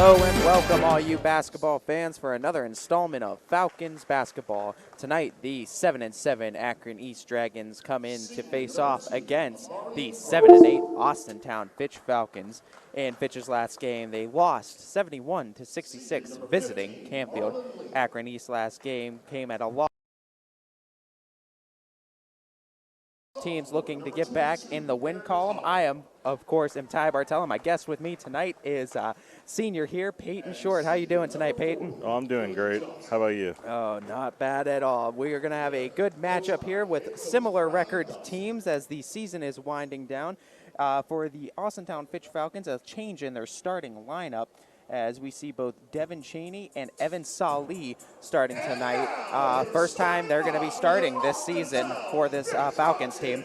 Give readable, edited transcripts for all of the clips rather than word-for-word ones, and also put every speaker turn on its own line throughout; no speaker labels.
Hello and welcome all you basketball fans for another installment of Falcons basketball. Tonight, the 7-7 Akron East Dragons come in to face off against the 7-8 Austintown Fitch Falcons. In Fitch's last game, they lost 71-66 visiting Campfield. Akron East last game came at a loss. Teams looking to get back in the win column. I am, of course, Ty Bartella. My guest with me tonight is senior here, Peyton Short. How you doing tonight, Peyton?
Oh, I'm doing great. How about you?
Oh, not bad at all. We are going to have a good matchup here with similar record teams as the season is winding down. For the Austintown Fitch Falcons, a change in their starting lineup, as we see both Devin Chaney and Evan Salih starting tonight. First time they're going to be starting this season for this Falcons team.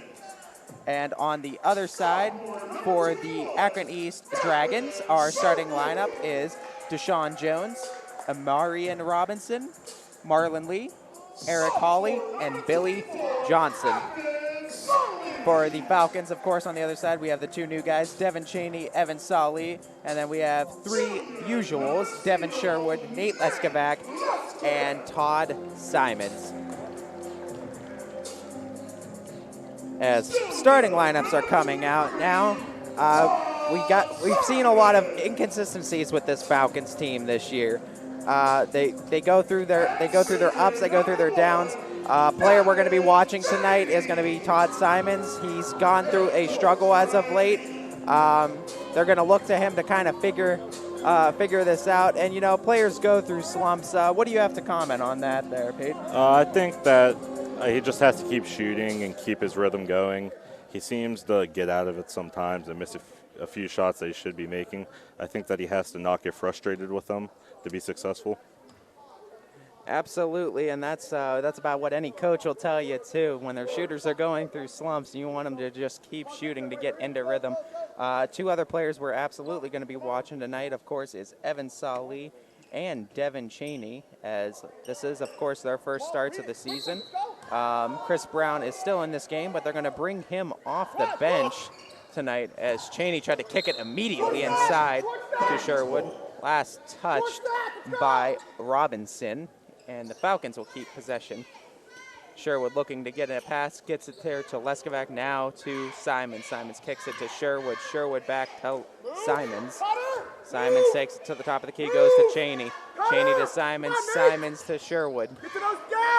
And on the other side, for the Akron East Dragons, our starting lineup is Deshaun Jones, Amarian Robinson, Marlon Lee, Eric Hawley, and Billy Johnson. For the Falcons, of course, on the other side, we have the two new guys, Devin Chaney, Evan Salih, and then we have three usuals, Devin Sherwood, Nate Leskovac, and Todd Simons. As starting lineups are coming out now, we've seen a lot of inconsistencies with this Falcons team this year. They go through their ups, they go through their downs. Player we're going to be watching tonight is going to be Todd Simons. He's gone through a struggle as of late. They're going to look to him to kind of figure this out. And, you know, players go through slumps. What do you have to comment on that there, Pete?
I think that he just has to keep shooting and keep his rhythm going. He seems to get out of it sometimes and miss a few shots that he should be making. I think that he has to not get frustrated with them to be successful.
Absolutely, and that's about what any coach will tell you too. When their shooters are going through slumps, you want them to just keep shooting to get into rhythm. Two other players we're absolutely going to be watching tonight, of course, is Evan Salih and Devin Chaney, as this is, of course, their first starts of the season. Chris Brown is still in this game, but they're going to bring him off the bench tonight as Chaney tried to kick it immediately inside to Sherwood. Last touched by Robinson. And the Falcons will keep possession. Sherwood looking to get a pass, gets it there to Leskovac, now to Simons. Simons kicks it to Sherwood. Sherwood back to Simons. Simons takes it to the top of the key, goes to Chaney. Chaney to Simons, Simons to Sherwood.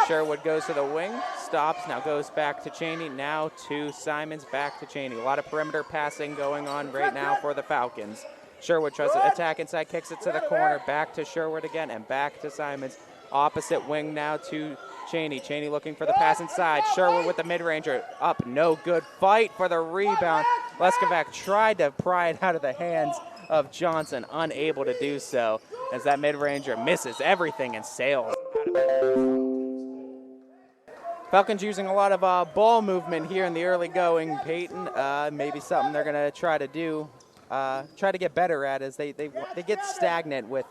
Sherwood goes to the wing, stops, now goes back to Chaney, now to Simons, back to Chaney. A lot of perimeter passing going on right now for the Falcons. Sherwood tries to attack inside, kicks it to the corner, back to Sherwood again, and back to Simons. Opposite wing now to Chaney. Chaney looking for the pass inside. Sherwood with the mid-ranger. Up, no good. Fight for the rebound. Leskovac tried to pry it out of the hands of Johnson, unable to do so, as that mid-ranger misses everything and sails. Falcons using a lot of ball movement here in the early going, Peyton. Maybe something they're going to try to do. Try to get better at as they get stagnant with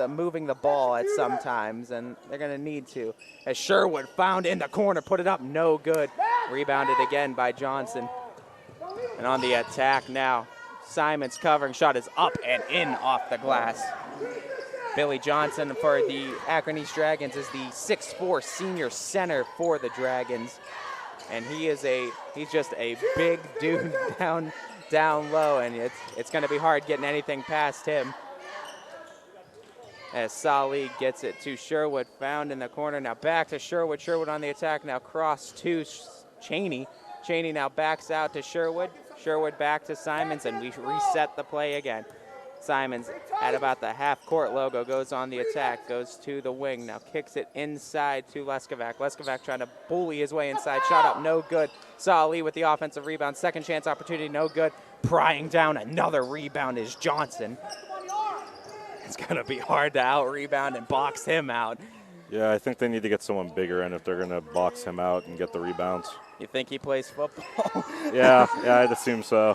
moving the ball at some times, and they're going to need to. As Sherwood found in the corner, put it up, no good. Rebounded again by Johnson. And on the attack now, Simons covering, shot is up and in off the glass. Billy Johnson for the Akron East Dragons is the 6'4" senior center for the Dragons, and he's just a big dude down low, and it's going to be hard getting anything past him. As Salih gets it to Sherwood, found in the corner, now back to Sherwood. Sherwood on the attack, now cross to Chaney. Chaney now backs out to Sherwood. Sherwood back to Simons, and we reset the play again. Simons at about the half-court logo goes on the attack, goes to the wing, now kicks it inside to Leskovac. Leskovac trying to bully his way inside, shot up, no good. Salih with the offensive rebound, second chance opportunity, no good. Prying down another rebound is Johnson. It's going to be hard to out-rebound and box him out.
Yeah, I think they need to get someone bigger in if they're going to box him out and get the rebounds.
You think he plays football?
yeah, I'd assume so.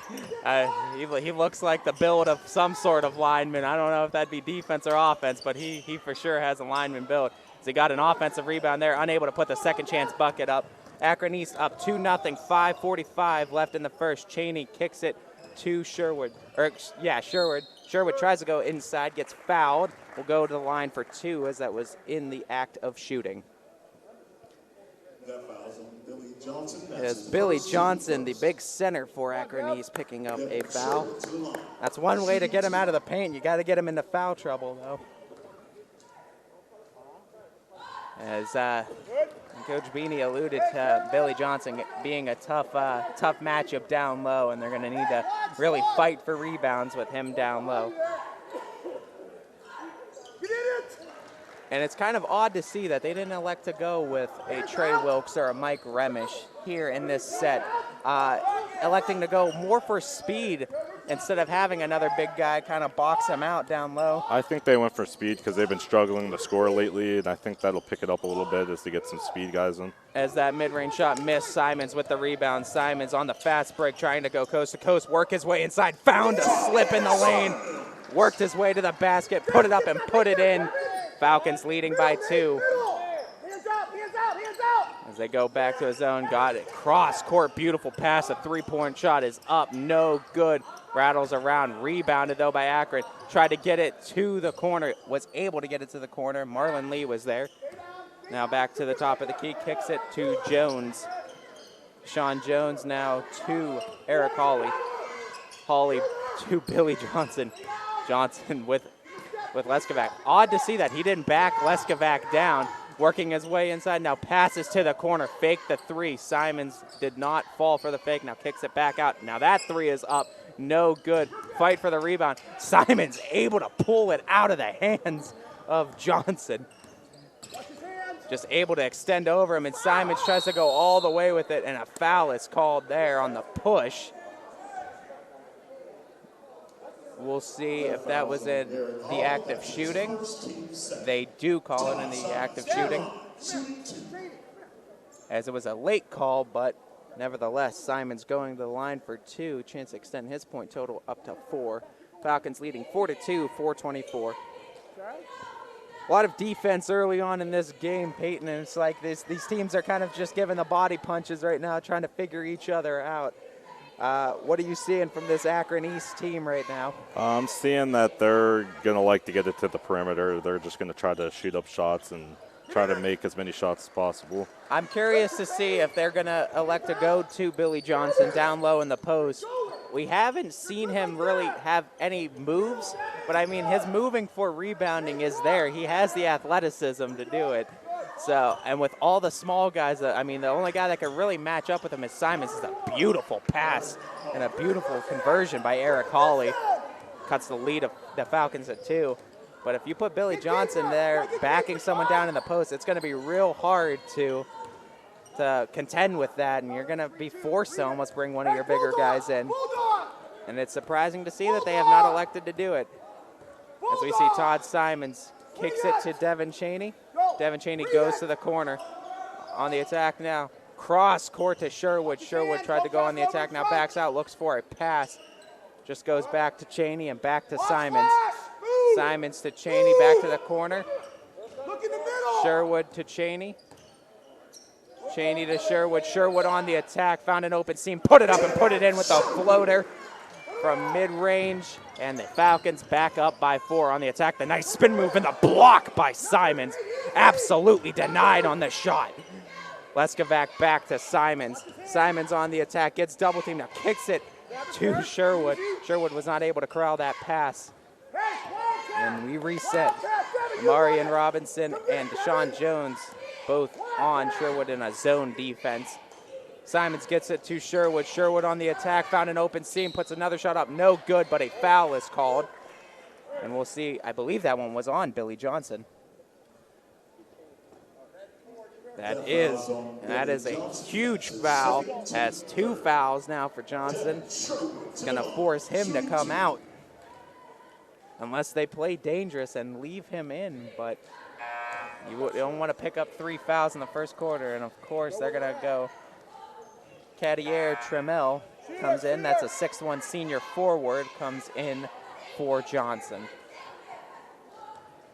He looks like the build of some sort of lineman. I don't know if that'd be defense or offense, but he for sure has a lineman build. So he got an offensive rebound there, unable to put the second chance bucket up. Akron East up 2-0, 5:45 left in the first. Chaney kicks it to Sherwood. Sherwood Sherwood tries to go inside, gets fouled. Will go to the line for 2 as that was in the act of shooting. As Billy Johnson, the big center for Akron East, picking up a foul. That's one way to get him out of the paint. You got to get him into foul trouble, though. As Coach Beanie alluded to Billy Johnson being a tough matchup down low, and they're going to need to really fight for rebounds with him down low. And it's kind of odd to see that they didn't elect to go with a Trey Wilkes or a Mike Remish here in this set, electing to go more for speed instead of having another big guy kind of box him out down low.
I think they went for speed because they've been struggling to score lately, and I think that'll pick it up a little bit as they get some speed guys in.
As that mid-range shot missed, Simons with the rebound. Simons on the fast break trying to go coast to coast, work his way inside, found a slip in the lane, worked his way to the basket, put it up and put it in. Falcons leading by 2. As they go back to his zone, got it. Cross court, beautiful pass. A 3-point shot is up, no good. Rattles around, rebounded though by Akron. Tried to get it to the corner, was able to get it to the corner. Marlon Lee was there. Now back to the top of the key, kicks it to Jones. Sean Jones now to Eric Hawley. Hawley to Billy Johnson. Johnson with Leskovac. Odd to see that he didn't back Leskovac down, working his way inside. Now passes to the corner, fake the 3. Simons did not fall for the fake, now kicks it back out. Now that 3 is up, no good. Fight for the rebound. Simons able to pull it out of the hands of Johnson. Just able to extend over him, and Simons tries to go all the way with it, and a foul is called there on the push. We'll see if that was in the act of shooting. They do call it in the act of shooting, as it was a late call, but nevertheless, Simons going to the line for 2. Chance to extend his point total up to 4. Falcons leading 4-2, 4:24. A lot of defense early on in this game, Peyton, and it's like these teams are kind of just giving the body punches right now, trying to figure each other out. What are you seeing from this Akron East team right now?
I'm seeing that they're going to like to get it to the perimeter. They're just going to try to shoot up shots and try to make as many shots as possible.
I'm curious to see if they're going to elect to go to Billy Johnson down low in the post. We haven't seen him really have any moves, but I mean, his moving for rebounding is there. He has the athleticism to do it. So, and with all the small guys, I mean, the only guy that can really match up with him is Simons. It's a beautiful pass and a beautiful conversion by Eric Hawley. Cuts the lead of the Falcons at 2. But if you put Billy Johnson there backing someone down in the post, it's going to be real hard to contend with that, and you're going to be forced to almost bring one of your bigger guys in. And it's surprising to see that they have not elected to do it. As we see Todd Simons kicks it to Devin Chaney. Devin Chaney goes to the corner on the attack now. Cross court to Sherwood. Sherwood tried to go on the attack, now backs out, looks for a pass. Just goes back to Chaney and back to Simons. Simons to Chaney, back to the corner. Sherwood to Chaney. Chaney to Sherwood. Sherwood on the attack, found an open seam, put it up and put it in with a floater from mid-range, and the Falcons back up by 4 on the attack. The nice spin move and the block by Simons. Absolutely denied on the shot. Leskovac back to Simons. Simons on the attack, gets double teamed, now kicks it to Sherwood. Sherwood was not able to corral that pass. And we reset. Marion Robinson and Deshaun Jones both on Sherwood in a zone defense. Simons gets it to Sherwood. Sherwood on the attack, found an open seam, puts another shot up. No good, but a foul is called. And we'll see, I believe that one was on Billy Johnson. That is a huge foul. Has 2 fouls now for Johnson. It's going to force him to come out unless they play dangerous and leave him in. But you don't want to pick up 3 fouls in the first quarter. And, of course, they're going to go. Cadier Tremel comes in. That's a 6'1" senior forward, comes in for Johnson.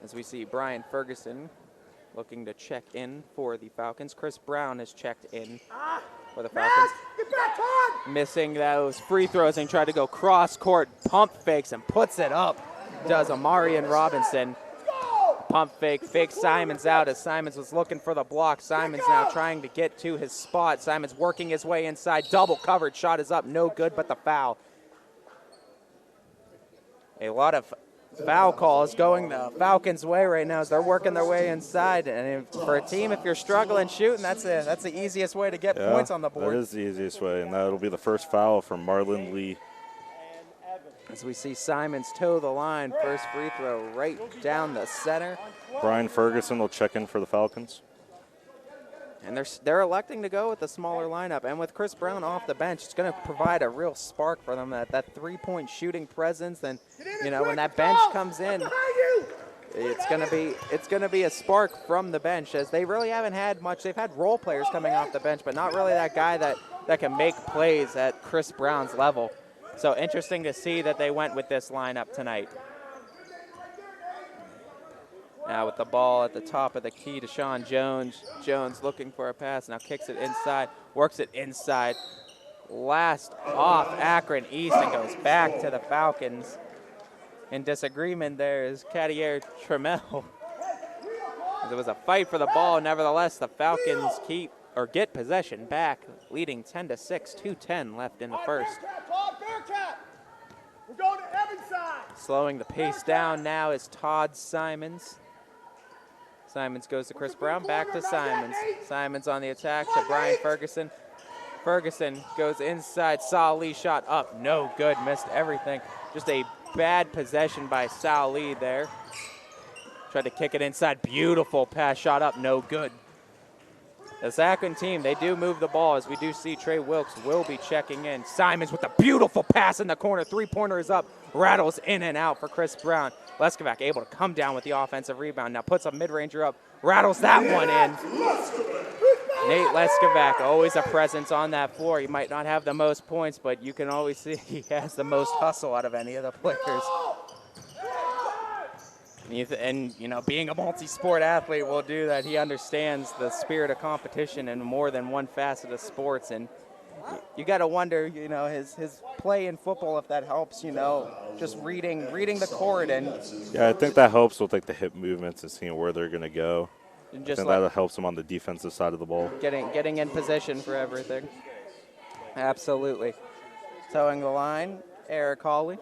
As we see Brian Ferguson looking to check in for the Falcons. Chris Brown has checked in for the Falcons. Missing those free throws and tried to go cross court, pump fakes and puts it up. Does Amarian Robinson. Pump fake, fakes Simons out as Simons was looking for the block. Simons now trying to get to his spot. Simons working his way inside, double covered, shot is up, no good, but the foul. A lot of foul calls going the Falcons' way right now as they're working their way inside. And for a team, if you're struggling shooting, that's the easiest way to get points on the board.
That is the easiest way, and that'll be the first foul from Marlon Lee.
As we see Simons toe the line, first free throw right down the center.
Brian Ferguson will check in for the Falcons.
And they're electing to go with the smaller lineup. And with Chris Brown off the bench, it's going to provide a real spark for them, that three-point shooting presence. And, when that bench comes in, it's going to be a spark from the bench, as they really haven't had much. They've had role players coming off the bench, but not really that guy that can make plays at Chris Brown's level. So interesting to see that they went with this lineup tonight. Now with the ball at the top of the key to Sean Jones. Jones looking for a pass, now kicks it inside, works it inside. Last off Akron East and goes back to the Falcons. In disagreement there is Cadier Tremel. There was a fight for the ball. Nevertheless, the Falcons get possession back, leading 10-6, 2:10 left in the first.
We're going to Evan's side.
Slowing the pace down now is Todd Simons. Simons goes to Chris Brown, back to Simons. Simons on the attack to Brian Ferguson. Ferguson goes inside, Sal Lee shot up, no good, missed everything. Just a bad possession by Sal Lee there. Tried to kick it inside, beautiful pass, shot up, no good. The Akron team, they do move the ball, as we do see Trey Wilkes will be checking in. Simons with a beautiful pass in the corner. Three-pointer is up, rattles in and out for Chris Brown. Leskovac able to come down with the offensive rebound. Now puts a mid-ranger up, rattles that one in. Nate Leskovac, always a presence on that floor. He might not have the most points, but you can always see he has the most hustle out of any of the players. And, being a multi-sport athlete will do that. He understands the spirit of competition in more than one facet of sports. And you got to wonder, his play in football, if that helps, just reading the court. And
yeah, I think that helps with, the hip movements and seeing where they're going to go.
And
I think that helps him on the defensive side of the ball.
Getting in position for everything. Absolutely. Towing the line, Eric Hawley.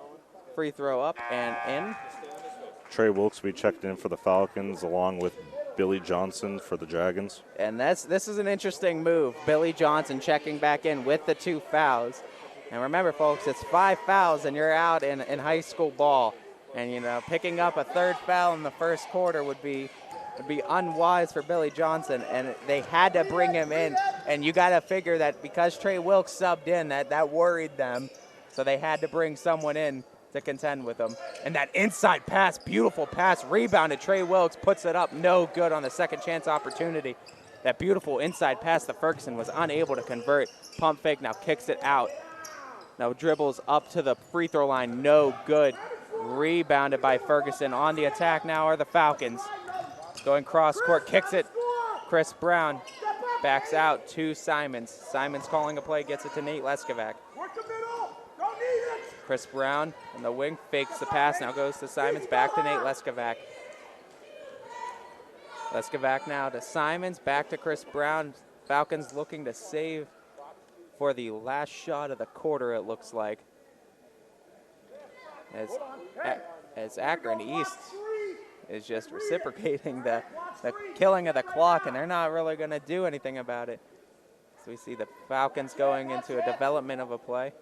Free throw up and in.
Trey Wilkes will be checked in for the Falcons, along with Billy Johnson for the Dragons.
And this is an interesting move. Billy Johnson checking back in with the 2 fouls. And remember, folks, it's 5 fouls and you're out in high school ball. And, picking up a 3rd foul in the first quarter would be unwise for Billy Johnson. And they had to bring him in. And you got to figure that because Trey Wilkes subbed in, that worried them. So they had to bring someone in to contend with them. And that inside pass, beautiful pass, rebounded. Trey Wilkes puts it up, no good on the second chance opportunity. That beautiful inside pass to Ferguson was unable to convert. Pump fake, now kicks it out. Now dribbles up to the free throw line, no good. Rebounded by Ferguson. On the attack now are the Falcons. Going cross court, kicks it. Chris Brown backs out to Simons. Simons calling a play, gets it to Nate Leskovac. Chris Brown on the wing, fakes the pass, now goes to Simons, back to Nate Leskovac. Leskovac now to Simons, back to Chris Brown. Falcons looking to save for the last shot of the quarter, it looks like. As Akron East is just reciprocating the killing of the clock, and they're not really going to do anything about it. So we see the Falcons going into a development of a play.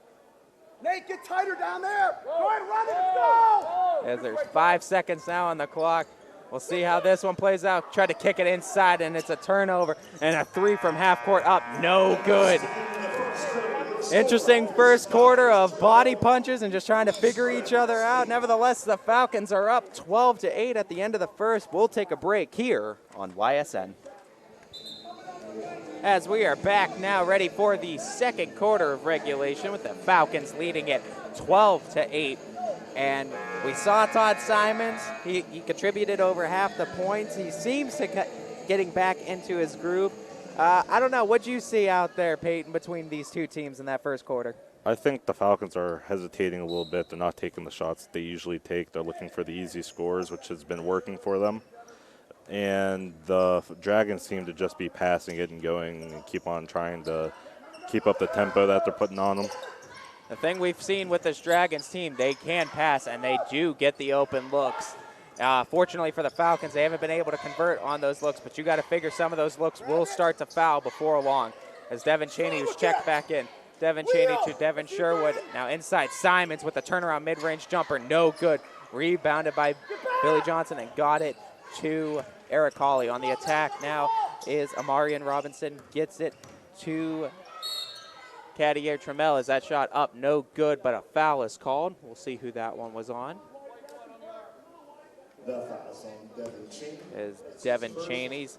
Nate, get tighter down there. Go ahead, run it, let's go.
As there's 5 seconds now on the clock. We'll see how this one plays out. Try to kick it inside, and it's a turnover. And a 3 from half court up, no good. Interesting first quarter of body punches and just trying to figure each other out. Nevertheless, the Falcons are up 12-8 at the end of the first. We'll take a break here on YSN. As we are back now, ready for the second quarter of regulation with the Falcons leading it 12-8. And we saw Todd Simons. He contributed over half the points. He seems getting back into his groove. I don't know. What'd you see out there, Peyton, between these two teams in that first quarter?
I think the Falcons are hesitating a little bit. They're not taking the shots they usually take. They're looking for the easy scores, which has been working for them. And the Dragons seem to just be passing it and going and keep on trying to keep up the tempo that they're putting on them.
The thing we've seen with this Dragons team, they can pass, and they do get the open looks. Fortunately for the Falcons, they haven't been able to convert on those looks, but you got to figure some of those looks will start to foul before long. As Devin Chaney was checked back in. Devin Chaney to Devin Sherwood. Now inside Simons with a turnaround mid-range jumper. No good. Rebounded by Billy Johnson and got it to Eric Hawley. On the attack now is Amarian Robinson. Gets it to Cadier Trammell. Is that shot up? No good, but a foul is called. We'll see who that one was on. Is Devin Chaney's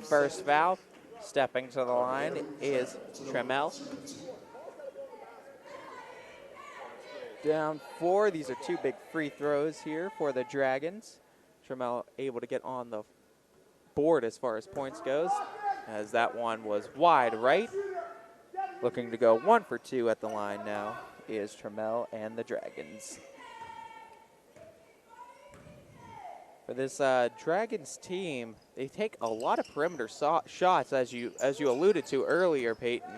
first foul. Stepping to the line is Trammell. Down 4. These are 2 big free throws here for the Dragons. Trammell able to get on the board as far as points goes, as that one was wide right. Looking to go 1 for 2 at the line now is Trammell and the Dragons. For this Dragons team, they take a lot of perimeter shots, as you alluded to earlier, Peyton.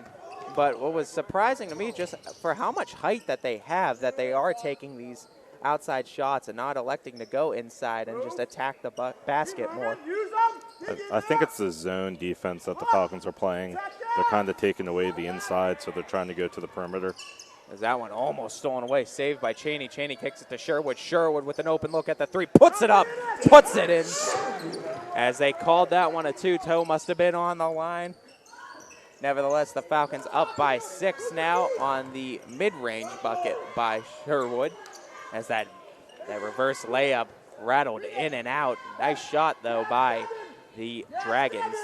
But what was surprising to me, just for how much height that they have, that they are taking these outside shots and not electing to go inside and just attack the basket more.
I think it's the zone defense that the Falcons are playing. They're kind of taking away the inside, so they're trying to go to the perimeter.
As that one almost stolen away, saved by Chaney. Chaney kicks it to Sherwood. Sherwood with an open look at the 3, puts it up, puts it in. As they called that one a 2-toe, must have been on the line. Nevertheless, the Falcons up by 6 now on the mid-range bucket by Sherwood. As that reverse layup rattled in and out. Nice shot, though, by the Dragons.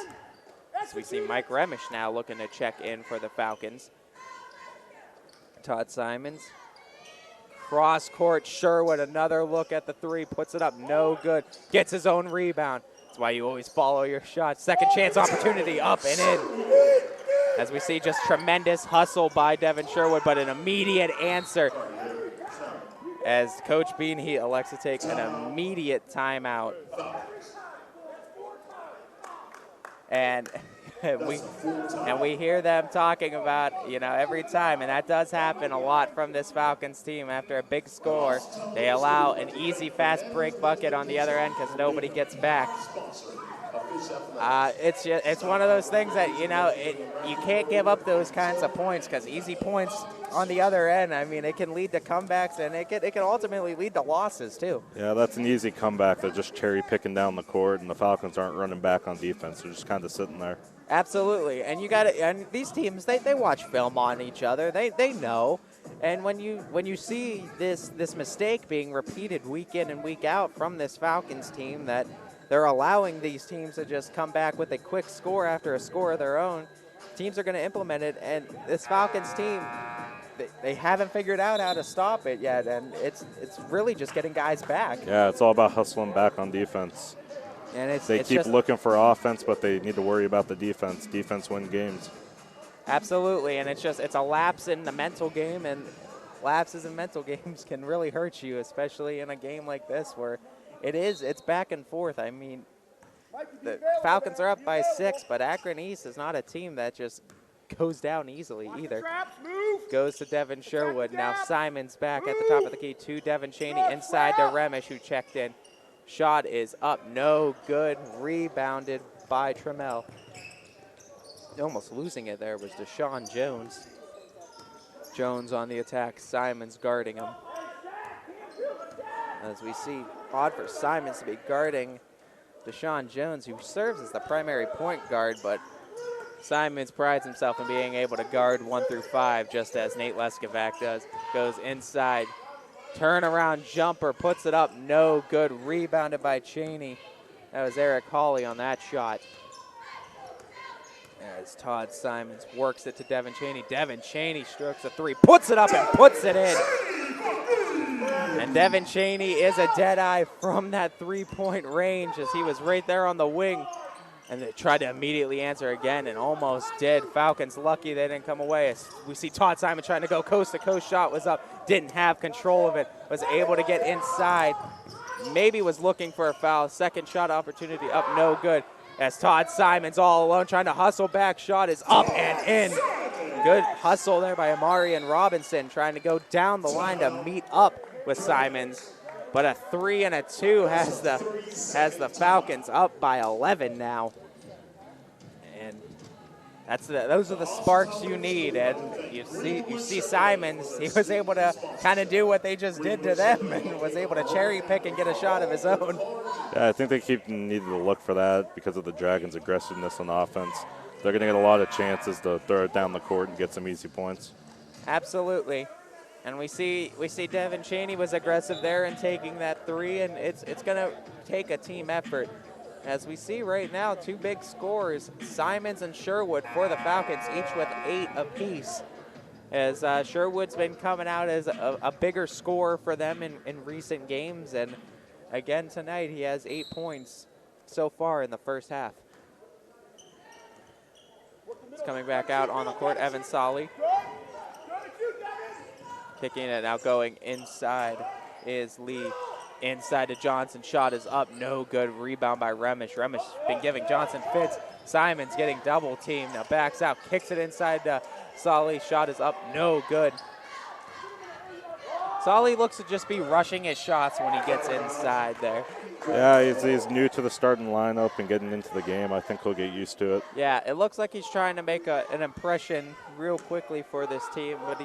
As we see Mike Remish now looking to check in for the Falcons. Todd Simons. Cross court, Sherwood, another look at the 3, puts it up, no good. Gets his own rebound. That's why you always follow your shots. Second chance opportunity, up and in. As we see just tremendous hustle by Devin Sherwood, but an immediate answer. As Coach Bean, he elects to take an immediate timeout. And we hear them talking about, every time, and that does happen a lot from this Falcons team. After a big score, they allow an easy, fast break bucket on the other end because nobody gets back. It's one of those things that, you can't give up those kinds of points because easy points on the other end, I mean, it can lead to comebacks and it can ultimately lead to losses too.
Yeah, that's an easy comeback. They're just cherry picking down the court, and the Falcons aren't running back on defense. They're just kind of sitting there.
Absolutely, and and these teams, they watch film on each other. They know, and when you see this mistake being repeated week in and week out from this Falcons team, that they're allowing these teams to just come back with a quick score after a score of their own, teams are going to implement it, and this Falcons team, they haven't figured out how to stop it yet, and it's really just getting guys back.
Yeah, it's all about hustling back on defense.
And
they keep looking for offense, but they need to worry about the defense. Defense wins games.
Absolutely, and it's a lapse in the mental game, and lapses in mental games can really hurt you, especially in a game like this where it's back and forth. I mean, the Falcons are up by 6, but Akron East is not a team that just goes down easily either. Goes to Devin Sherwood. Now Simons back at the top of the key to Devin Chaney inside to Remish, who checked in. Shot is up, no good. Rebounded by Trammell. Almost losing it there was Deshaun Jones. Jones on the attack, Simons guarding him. As we see, odd for Simons to be guarding Deshaun Jones, who serves as the primary point guard, but Simons prides himself in being able to guard 1 through 5, just as Nate Leskovac does. Goes inside. Turnaround jumper, puts it up, no good. Rebounded by Chaney. That was Eric Hawley on that shot. As Todd Simons works it to Devin Chaney. Devin Chaney strokes a 3, puts it up and puts it in. And Devin Chaney is a dead eye from that 3-point range, as he was right there on the wing And they tried to immediately answer again and almost did. Falcons lucky they didn't come away. As we see Todd Simon trying to go coast to coast. Shot was up, didn't have control of it, was able to get inside. Maybe was looking for a foul. Second shot opportunity up, no good. As Todd Simon's all alone trying to hustle back. Shot is up and in. Good hustle there by Amari and Robinson trying to go down the line to meet up with Simons. But a 3 and a 2 has the Falcons up by 11 now. And those are the sparks you need. And you see Simons, he was able to kind of do what they just did to them and was able to cherry pick and get a shot of his own.
Yeah, I think they keep needing to look for that because of the Dragons' aggressiveness on offense. They're going to get a lot of chances to throw it down the court and get some easy points.
Absolutely. And we see Devin Chaney was aggressive there in taking that 3, and it's going to take a team effort. As we see right now, 2 big scores, Simons and Sherwood for the Falcons, each with 8 apiece. As Sherwood's been coming out as a bigger scorer for them in recent games, and again tonight he has 8 points so far in the first half. He's coming back out on the court, Evan Solly. Kicking it out, going inside is Lee. Inside to Johnson, shot is up, no good. Rebound by Remish. Remish been giving Johnson fits. Simons getting double teamed, now backs out, kicks it inside to Solly. Shot is up, no good. Solly looks to just be rushing his shots when he gets inside there.
Yeah, he's new to the starting lineup and getting into the game. I think he'll get used to it.
Yeah, it looks like he's trying to make an impression real quickly for this team, but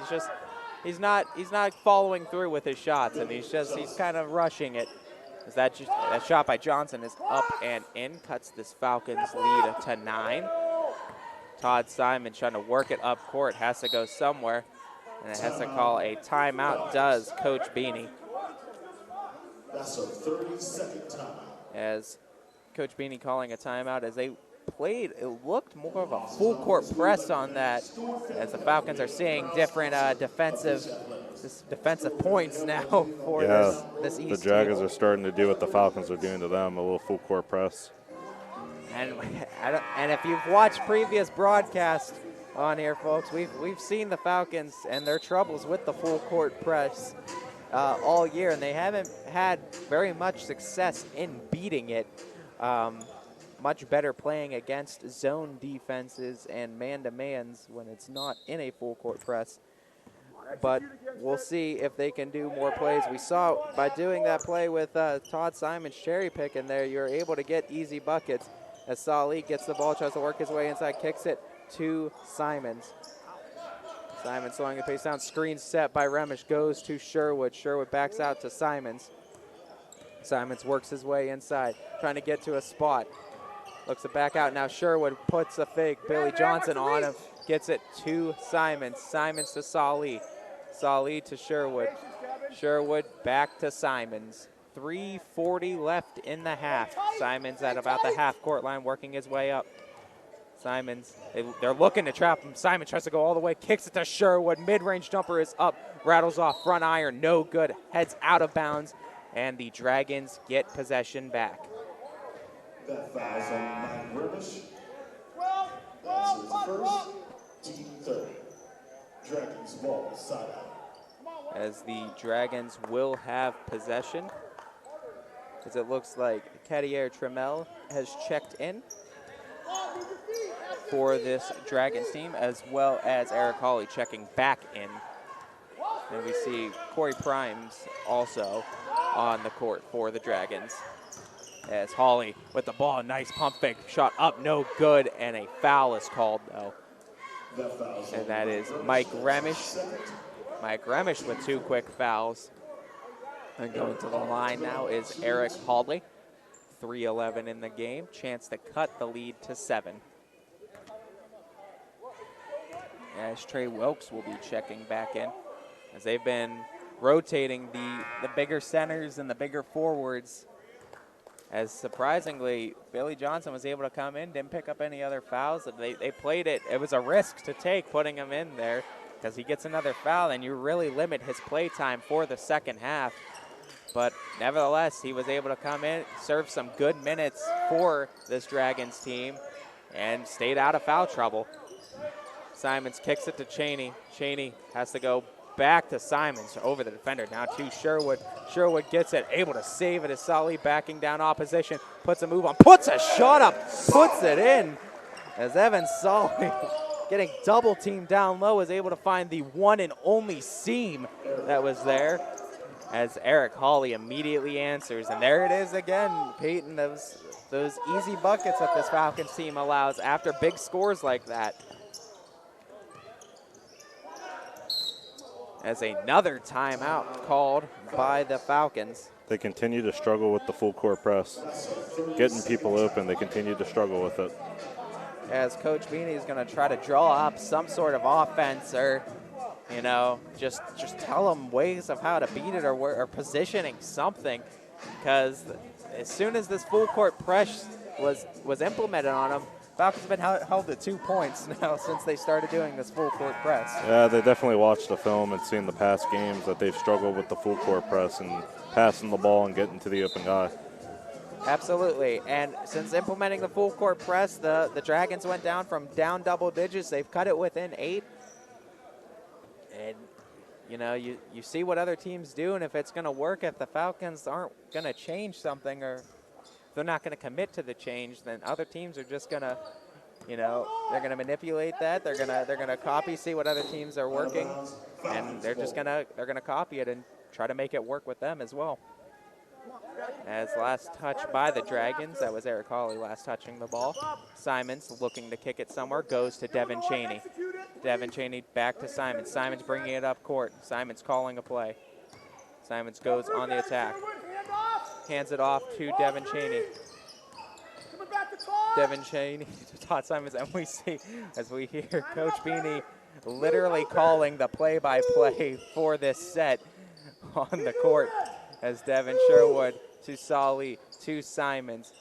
he's not following through with his shots, and he's kind of rushing it. As that shot by Johnson is up and in, cuts this Falcons lead to 9. Todd Simon trying to work it up court, has to go somewhere, and it has to call a timeout. Does Coach Beanie?
That's a 30-second timeout.
As Coach Beanie calling a timeout as they played, it looked more of a full court press on that, as the Falcons are seeing different defensive points now for this East
the Dragons
team.
are starting to do what the Falcons are doing to them, a little full court press.
And if you've watched previous broadcasts on here, folks, we've seen the Falcons and their troubles with the full court press all year, and they haven't had very much success in beating it. Much better playing against zone defenses and man-to-mans when it's not in a full court press. But we'll see if they can do more plays. We saw by doing that play with Todd Simon's cherry pick in there, you're able to get easy buckets. As Salih gets the ball, tries to work his way inside, kicks it to Simons. Simons slowing the pace down, screen set by Remish, goes to Sherwood. Sherwood backs out to Simons. Simons works his way inside, trying to get to a spot. Looks to back out now. Sherwood puts a fake. Billy Johnson on him. Gets it to Simons. Simons to Salih. Salih to Sherwood. Sherwood back to Simons. 3:40 left in the half. Simons at about the half-court line working his way up. Simons, they're looking to trap him. Simon tries to go all the way. Kicks it to Sherwood. Mid-range jumper is up. Rattles off front iron. No good. Heads out of bounds. And the Dragons get possession back.
That fouls on Mike Remish. That's his first, team 30. Dragons ball side out.
As the Dragons will have possession. As it looks like Cadier Tremel has checked in for this Dragons team, as well as Eric Hawley checking back in. And we see Corey Primes also on the court for the Dragons. As Hawley with the ball, nice pump fake, shot up, no good, and a foul is called though. And that is Mike Remish. Mike Remish with 2 quick fouls. And going to the line now is Eric Hawley. 3:11 in the game, chance to cut the lead to 7. As Trey Wilkes will be checking back in, as they've been rotating the bigger centers and the bigger forwards. As surprisingly, Billy Johnson was able to come in, didn't pick up any other fouls. They played it. It was a risk to take putting him in there, because he gets another foul and you really limit his play time for the second half. But nevertheless, he was able to come in, serve some good minutes for this Dragons team, and stayed out of foul trouble. Simons kicks it to Cheney. Cheney has to go back to Simons over the defender. Now to Sherwood. Sherwood gets it, able to save it as Solly backing down opposition. Puts a move on, puts a shot up, puts it in. As Evan Solly, getting double teamed down low, is able to find the one and only seam that was there. As Eric Hawley immediately answers. And there it is again, Peyton, those easy buckets that this Falcons team allows after big scores like that. As another timeout called by the Falcons.
They continue to struggle with the full court press. Getting people open, they continue to struggle with it.
As Coach Beanie is going to try to draw up some sort of offense, or, you know, just tell them ways of how to beat it, or positioning something. Because as soon as this full court press was implemented on them, Falcons have been held to 2 points now since they started doing this full court press.
Yeah, they definitely watched the film and seen the past games that they've struggled with the full court press and passing the ball and getting to the open guy.
Absolutely, and since implementing the full court press, the Dragons went down from down double digits. They've cut it within 8. And, you know, you see what other teams do, and if it's going to work, if the Falcons aren't going to change something, or they're not going to commit to the change, then other teams are just going to, you know, they're going to manipulate that. They're going to copy, see what other teams are working, and they're going to copy it and try to make it work with them as well. As last touch by the Dragons, that was Eric Hawley last touching the ball. Simons looking to kick it somewhere, goes to Devin Cheney. Devin Cheney back to Simons. Simons bringing it up court. Simons calling a play. Simons goes on the attack. Hands it off to Devin Cheney. Devin Cheney to Todd Simons, and we see, as we hear Coach Beanie literally calling the play-by-play for this set on the court, as Devin Sherwood to Solly to Simons.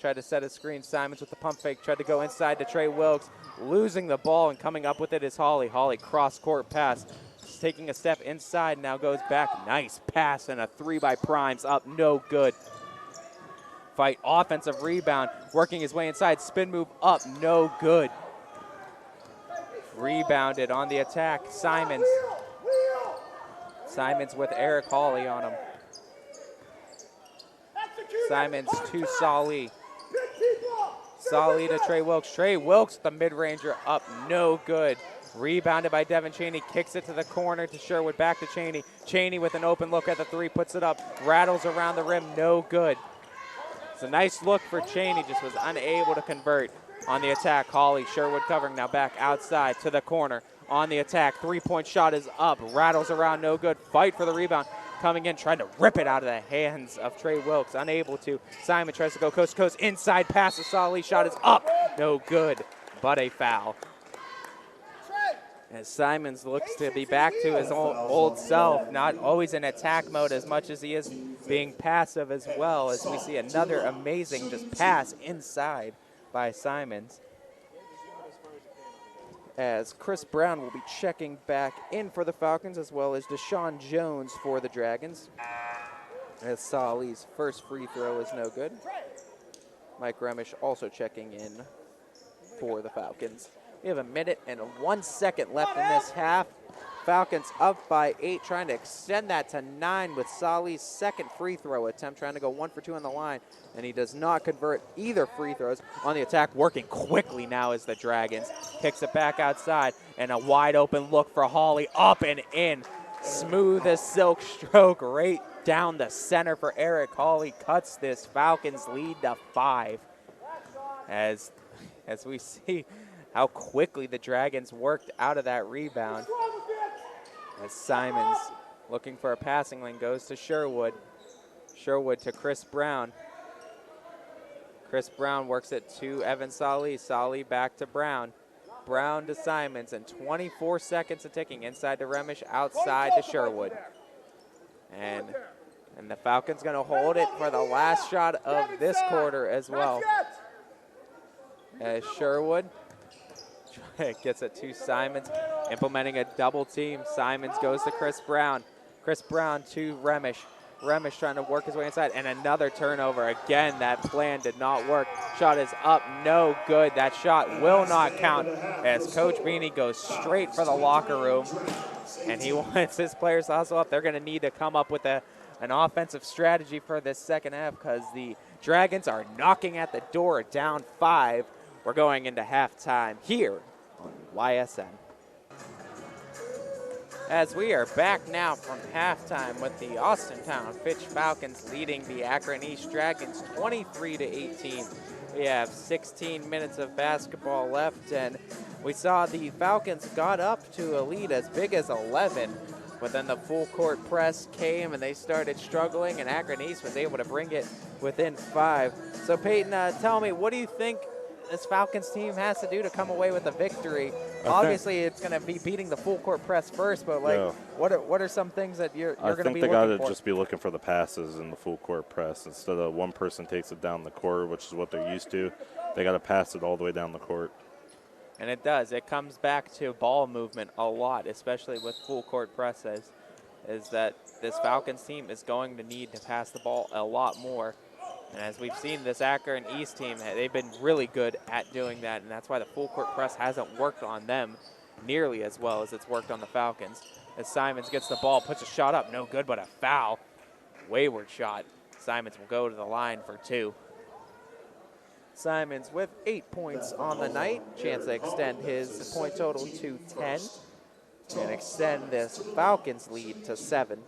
Tried to set a screen. Simons with the pump fake. Tried to go inside to Trey Wilkes. Losing the ball and coming up with it is Hawley. Hawley cross-court pass. Just taking a step inside, now goes back. Nice pass and a 3 by Primes up. No good. Fight offensive rebound. Working his way inside. Spin move up. No good. Rebounded on the attack. Simons. Simons with Eric Hawley on him. Simons to Solly. Solly to Trey Wilkes. Trey Wilkes, the mid-ranger, up, no good. Rebounded by Devin Cheney, kicks it to the corner to Sherwood, back to Cheney. Cheney with an open look at the 3, puts it up, rattles around the rim, no good. It's a nice look for Cheney, just was unable to convert on the attack. Hawley, Sherwood covering, now back outside to the corner. On the attack, 3-point shot is up, rattles around, no good. Fight for the rebound. Coming in, trying to rip it out of the hands of Trey Wilkes, unable to. Simon tries to go coast to coast, inside pass to Solly, shot is up, no good, but a foul. As Simons looks to be back to his old self, not always in attack mode as much as he is being passive as well, as we see another amazing just pass inside by Simons. As Chris Brown will be checking back in for the Falcons, as well as Deshaun Jones for the Dragons. As Solly's first free throw is no good. Mike Remish also checking in for the Falcons. We have 1 minute and 1 second left in this half. Falcons up by 8, trying to extend that to 9 with Solly's second free throw attempt, trying to go 1 for 2 on the line, and he does not convert either free throws. On the attack, working quickly now as the Dragons. Kicks it back outside, and a wide open look for Hawley, up and in. Smooth as silk stroke right down the center for Eric Hawley. Cuts this Falcons lead to 5. As we see how quickly the Dragons worked out of that rebound. As Simons, looking for a passing lane, goes to Sherwood. Sherwood to Chris Brown. Chris Brown works it to Evan Solly. Solly back to Brown. Brown to Simons, and 24 seconds of ticking. Inside to Remish, outside to Sherwood. And the Falcons going to hold it for the last shot of this quarter as well. As Sherwood gets it to Simons, implementing a double team. Simons goes to Chris Brown. Chris Brown to Remish. Remish trying to work his way inside, and another turnover. Again, that plan did not work. Shot is up, no good. That shot will not count as Coach Beanie goes straight for the locker room, and he wants his players to hustle up. They're going to need to come up with an offensive strategy for this second half because the Dragons are knocking at the door, down 5. We're going into halftime here on YSN. As we are back now from halftime with the Austintown Fitch Falcons leading the Akron East Dragons 23-18. We have 16 minutes of basketball left, and we saw the Falcons got up to a lead as big as 11, but then the full court press came and they started struggling, and Akron East was able to bring it within 5. So Peyton, tell me, what do you think this Falcons team has to do to come away with a victory? Obviously, it's going to be beating the full court press first, but like, what are some things that you're going to be looking for?
I think they got to just be looking for the passes in the full court press instead of one person takes it down the court, which is what they're used to. They got to pass it all the way down the court.
And it does. It comes back to ball movement a lot, especially with full court presses, is that this Falcons team is going to need to pass the ball a lot more. And as we've seen, this Akron East team, they've been really good at doing that, and that's why the full court press hasn't worked on them nearly as well as it's worked on the Falcons. As Simons gets the ball, puts a shot up, no good, but a foul. Wayward shot. Simons will go to the line for 2. Simons with 8 points on the night. Chance to extend his point total to 10 and extend this Falcons lead to 7.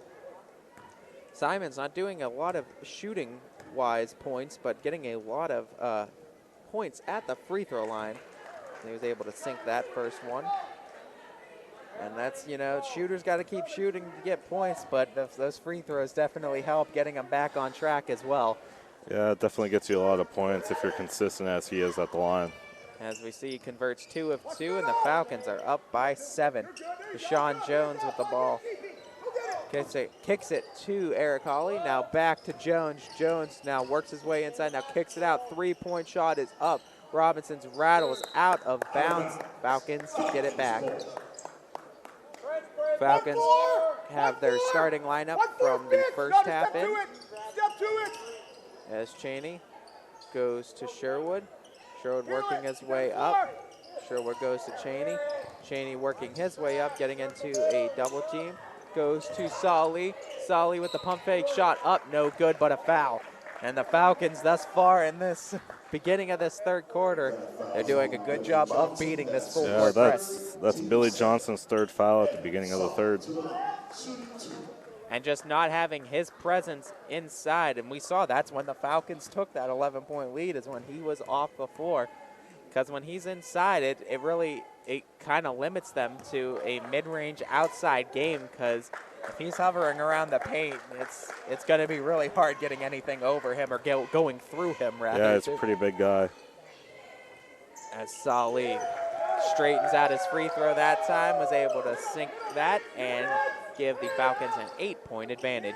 Simons not doing a lot of shooting-wise points, but getting a lot of points at the free throw line. He was able to sink that first one. And that's, shooters got to keep shooting to get points, but those free throws definitely help getting them back on track as well.
Yeah, it definitely gets you a lot of points if you're consistent as he is at the line.
As we see, he converts 2 of 2, and the Falcons are up by 7. Deshaun Jones with the ball. Kicks it to Eric Hawley. Now back to Jones. Jones now works his way inside. Now kicks it out. 3-point shot is up. Robinson's rattles out of bounds. Falcons get it back. Falcons have their starting lineup from the first half in. As Cheney goes to Sherwood. Sherwood working his way up. Sherwood goes to Cheney. Cheney working his way up, getting into a double team. Goes to Solly. Solly with the pump fake shot up, no good, but a foul. And the Falcons thus far in this beginning of this third quarter, they're doing a good job of beating this full court press.
That's Billy Johnson's 3rd foul at the beginning of the 3rd.
And just not having his presence inside, and we saw that's when the Falcons took that 11-point lead, is when he was off the floor. Because when he's inside, it kind of limits them to a mid-range outside game, because if he's hovering around the paint, it's going to be really hard getting anything over him or going through him, rather.
Yeah, it's a pretty big guy.
As Solly straightens out his free throw that time, was able to sink that and give the Falcons an 8-point advantage.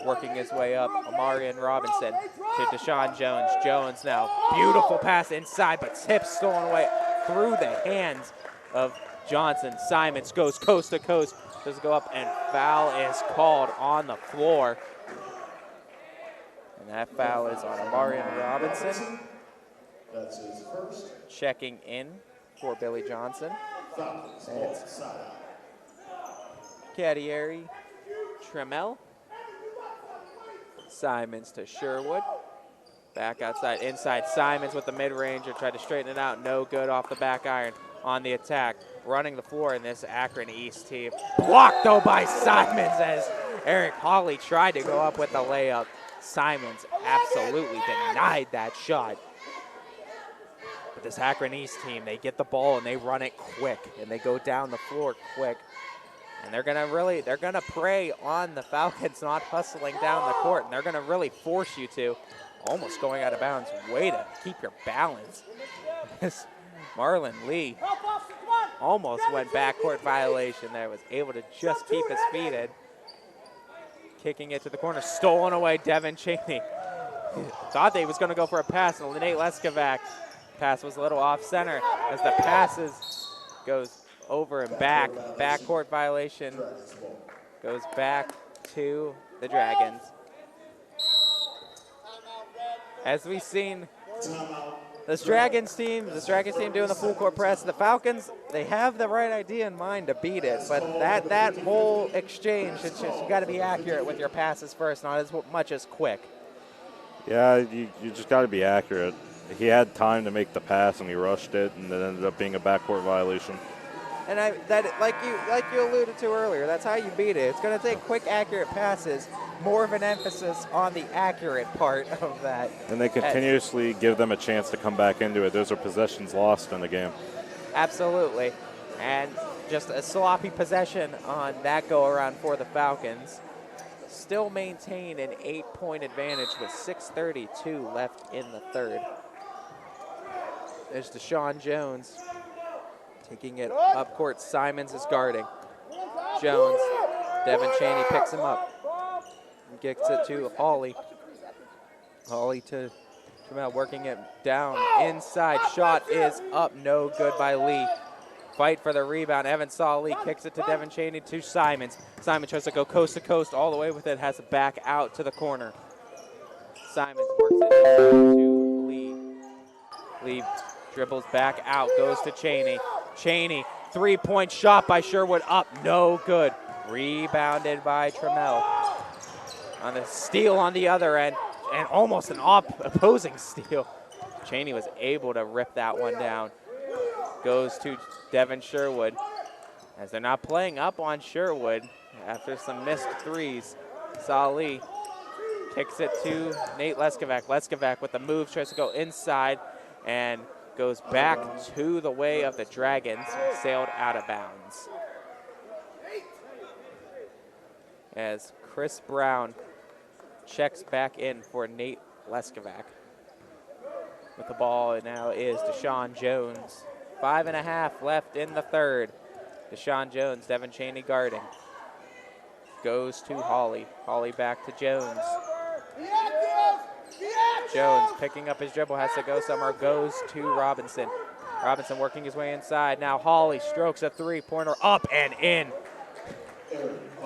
Working his way up, Amarian Robinson to Deshaun Jones. Jones now, beautiful pass inside, but tip stolen away through the hands of Johnson. Simons goes coast to coast, does go up, and foul is called on the floor. And that foul is on Amarian Robinson.
That's his first.
Checking in for Billy Johnson. It's Caddieri, Tremel. Simons to Sherwood. Back outside, inside. Simons with the mid-ranger. Tried to straighten it out. No good off the back iron on the attack. Running the floor in this Akron East team. Blocked, though, by Simons as Eric Hawley tried to go up with the layup. Simons absolutely denied that shot. But this Akron East team, they get the ball and they run it quick. And they go down the floor quick. And they're gonna prey on the Falcons not hustling down the court, and they're gonna really force you to, almost going out of bounds. Way to keep your balance. Marlon Lee almost went backcourt violation there, was able to just keep his feet in. Kicking it to the corner, stolen away, Devin Cheney. Thought they was gonna go for a pass, and Nate Leskovac. Pass was a little off center as the passes goes over and back. Backcourt violation goes back to the Dragons. As we've seen, this Dragons team doing the full court press. The Falcons, they have the right idea in mind to beat it, but that whole exchange, it's just, you got to be accurate with your passes first, not as much as quick.
Yeah, you just got to be accurate. He had time to make the pass and he rushed it, and it ended up being a backcourt violation.
And like you alluded to earlier, that's how you beat it. It's going to take quick, accurate passes. More of an emphasis on the accurate part of that.
And they continuously give them a chance to come back into it. Those are possessions lost in the game.
Absolutely. And just a sloppy possession on that go-around for the Falcons. Still maintain an 8-point advantage with 6:32 left in the third. There's Deshaun Jones taking it up court. Simons is guarding. Jones. Devin Chaney picks him up. Gets it to Hawley. Hawley to Jamel, working it down inside. Shot is up, no good by Lee. Fight for the rebound. Evan saw Lee, kicks it to Devin Chaney to Simons. Simons tries to go coast to coast all the way with it, has it back out to the corner. Simons works it to Lee. Lee dribbles back out, goes to Chaney. Chaney, three-point shot by Sherwood, up, no good. Rebounded by Trammell. On the steal on the other end, and almost an opposing steal. Chaney was able to rip that one down. Goes to Devin Sherwood. As they're not playing up on Sherwood after some missed threes. Salih kicks it to Nate Leskovac. Leskovac with the move, tries to go inside and goes back to the way of the Dragons, sailed out of bounds. As Chris Brown checks back in for Nate Leskovac. With the ball now is Deshaun Jones. 5.5 left in the third. Deshaun Jones, Devin Chaney guarding. Goes to Hawley. Hawley back to Jones. Jones picking up his dribble, has to go somewhere, goes to Robinson. Robinson working his way inside. Now Hawley strokes a three-pointer up and in.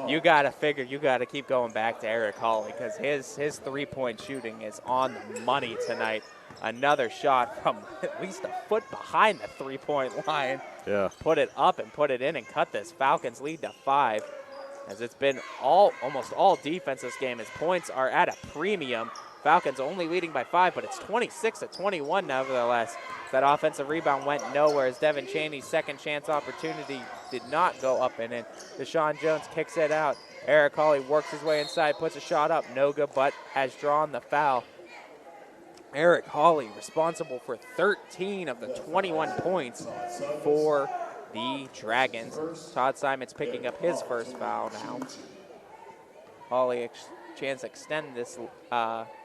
You got to figure, you got to keep going back to Eric Hawley because his three-point shooting is on the money tonight. Another shot from at least a foot behind the three-point line.
Yeah.
Put it up and put it in and cut this Falcons lead to 5. As it's been almost all defense this game, as points are at a premium. Falcons only leading by 5, but it's 26-21 nevertheless. That offensive rebound went nowhere as Devin Chaney's second chance opportunity did not go up and in. Deshaun Jones kicks it out. Eric Hawley works his way inside, puts a shot up, no good, but has drawn the foul. Eric Hawley responsible for 13 of the 21 points for the Dragons. Todd Simons picking up his first foul now. Hawley chance to extend this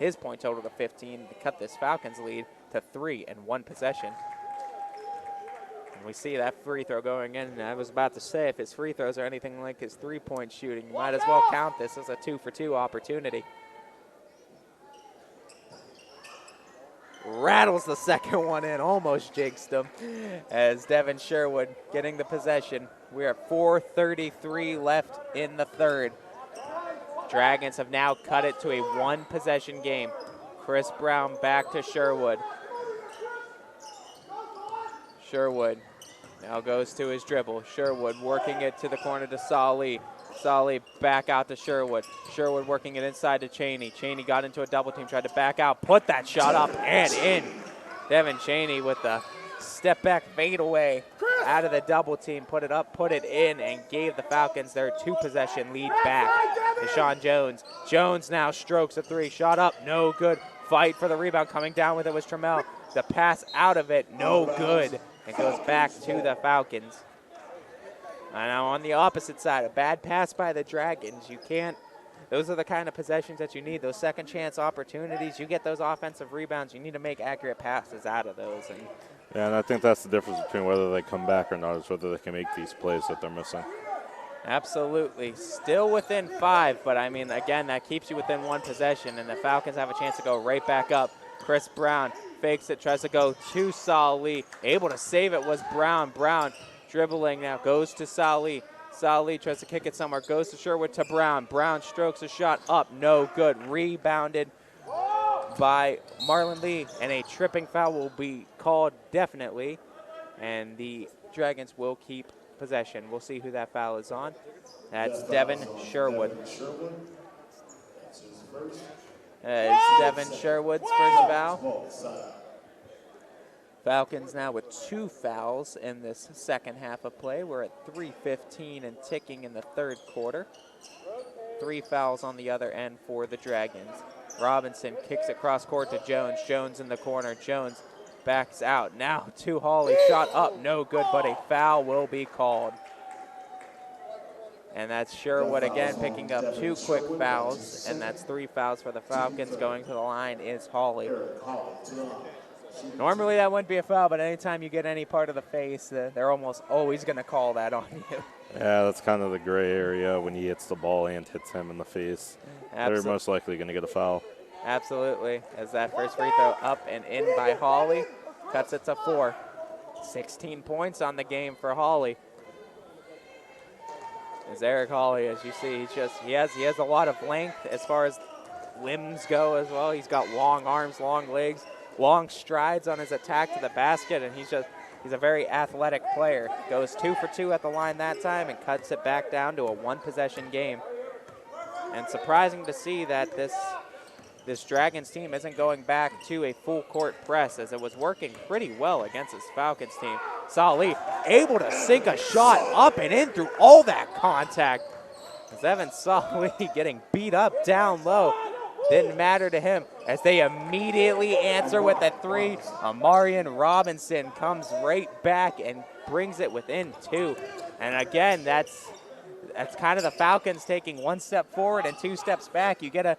his point total to 15 to cut this Falcons lead to 3 in one possession. And we see that free throw going in. And I was about to say, if his free throws are anything like his three-point shooting, you might as well count this as a 2-for-2 opportunity. Rattles the second one in, almost jinxed him, as Devin Sherwood getting the possession. We are 4:33 left in the third. Dragons have now cut it to a one-possession game. Chris Brown back to Sherwood. Sherwood now goes to his dribble. Sherwood working it to the corner to Salih. Salih back out to Sherwood. Sherwood working it inside to Chaney. Chaney got into a double team, tried to back out, put that shot up and in. Devin Chaney with the step back fadeaway out of the double team, put it up, put it in, and gave the Falcons their two-possession lead back. Deshaun Jones. Jones now strokes a three, shot up, no good. Fight for the rebound, coming down with it was Trammell. The pass out of it, no good. It goes back to the Falcons. And now on the opposite side, a bad pass by the Dragons. You can't, those are the kind of possessions that you need, those second chance opportunities. You get those offensive rebounds, you need to make accurate passes out of those. And
yeah, and I think that's the difference between whether they come back or not, is whether they can make these plays that they're missing.
absolutely. Still within 5, but I mean, again, that keeps you within one possession, and the Falcons have a chance to go right back up. Chris Brown fakes it, tries to go to Salih. Able to save it was Brown. Brown dribbling now, goes to Salih. Sally tries to kick it somewhere, goes to Sherwood to Brown. Brown strokes a shot up, no good. Rebounded by Marlon Lee, and a tripping foul will be called definitely, and the Dragons will keep possession. We'll see who that foul is on. That's Devin Sherwood.
That's his first.
It's Devin Sherwood's first foul. Falcons now with 2 fouls in this second half of play. We're at 3:15 and ticking in the third quarter. 3 fouls on the other end for the Dragons. Robinson kicks it cross court to Jones. Jones in the corner. Jones backs out. Now to Hawley. Shot up, no good, but a foul will be called. And that's Sherwood again picking up 2 quick fouls, and that's 3 fouls for the Falcons. Going to the line is Hawley. Normally that wouldn't be a foul, but anytime you get any part of the face, they're almost always going to call that on you.
Yeah, that's kind of the gray area when he hits the ball and hits him in the face. They're most likely going to get a foul.
Absolutely, as that first free throw up and in by Hawley, cuts it to 4. 16 points on the game for Hawley. As Eric Hawley, as you see, he has a lot of length as far as limbs go as well. He's got long arms, long legs, long strides on his attack to the basket, and he's a very athletic player. Goes 2 for 2 at the line that time and cuts it back down to a 1-possession game. And surprising to see that this Dragons team isn't going back to a full court press, as it was working pretty well against this Falcons team. Salih able to sink a shot up and in through all that contact. As Evan Salih getting beat up down low. Didn't matter to him as they immediately answer with a 3. Amarian Robinson comes right back and brings it within 2. And again, that's kind of the Falcons taking 1 step forward and 2 steps back. You get a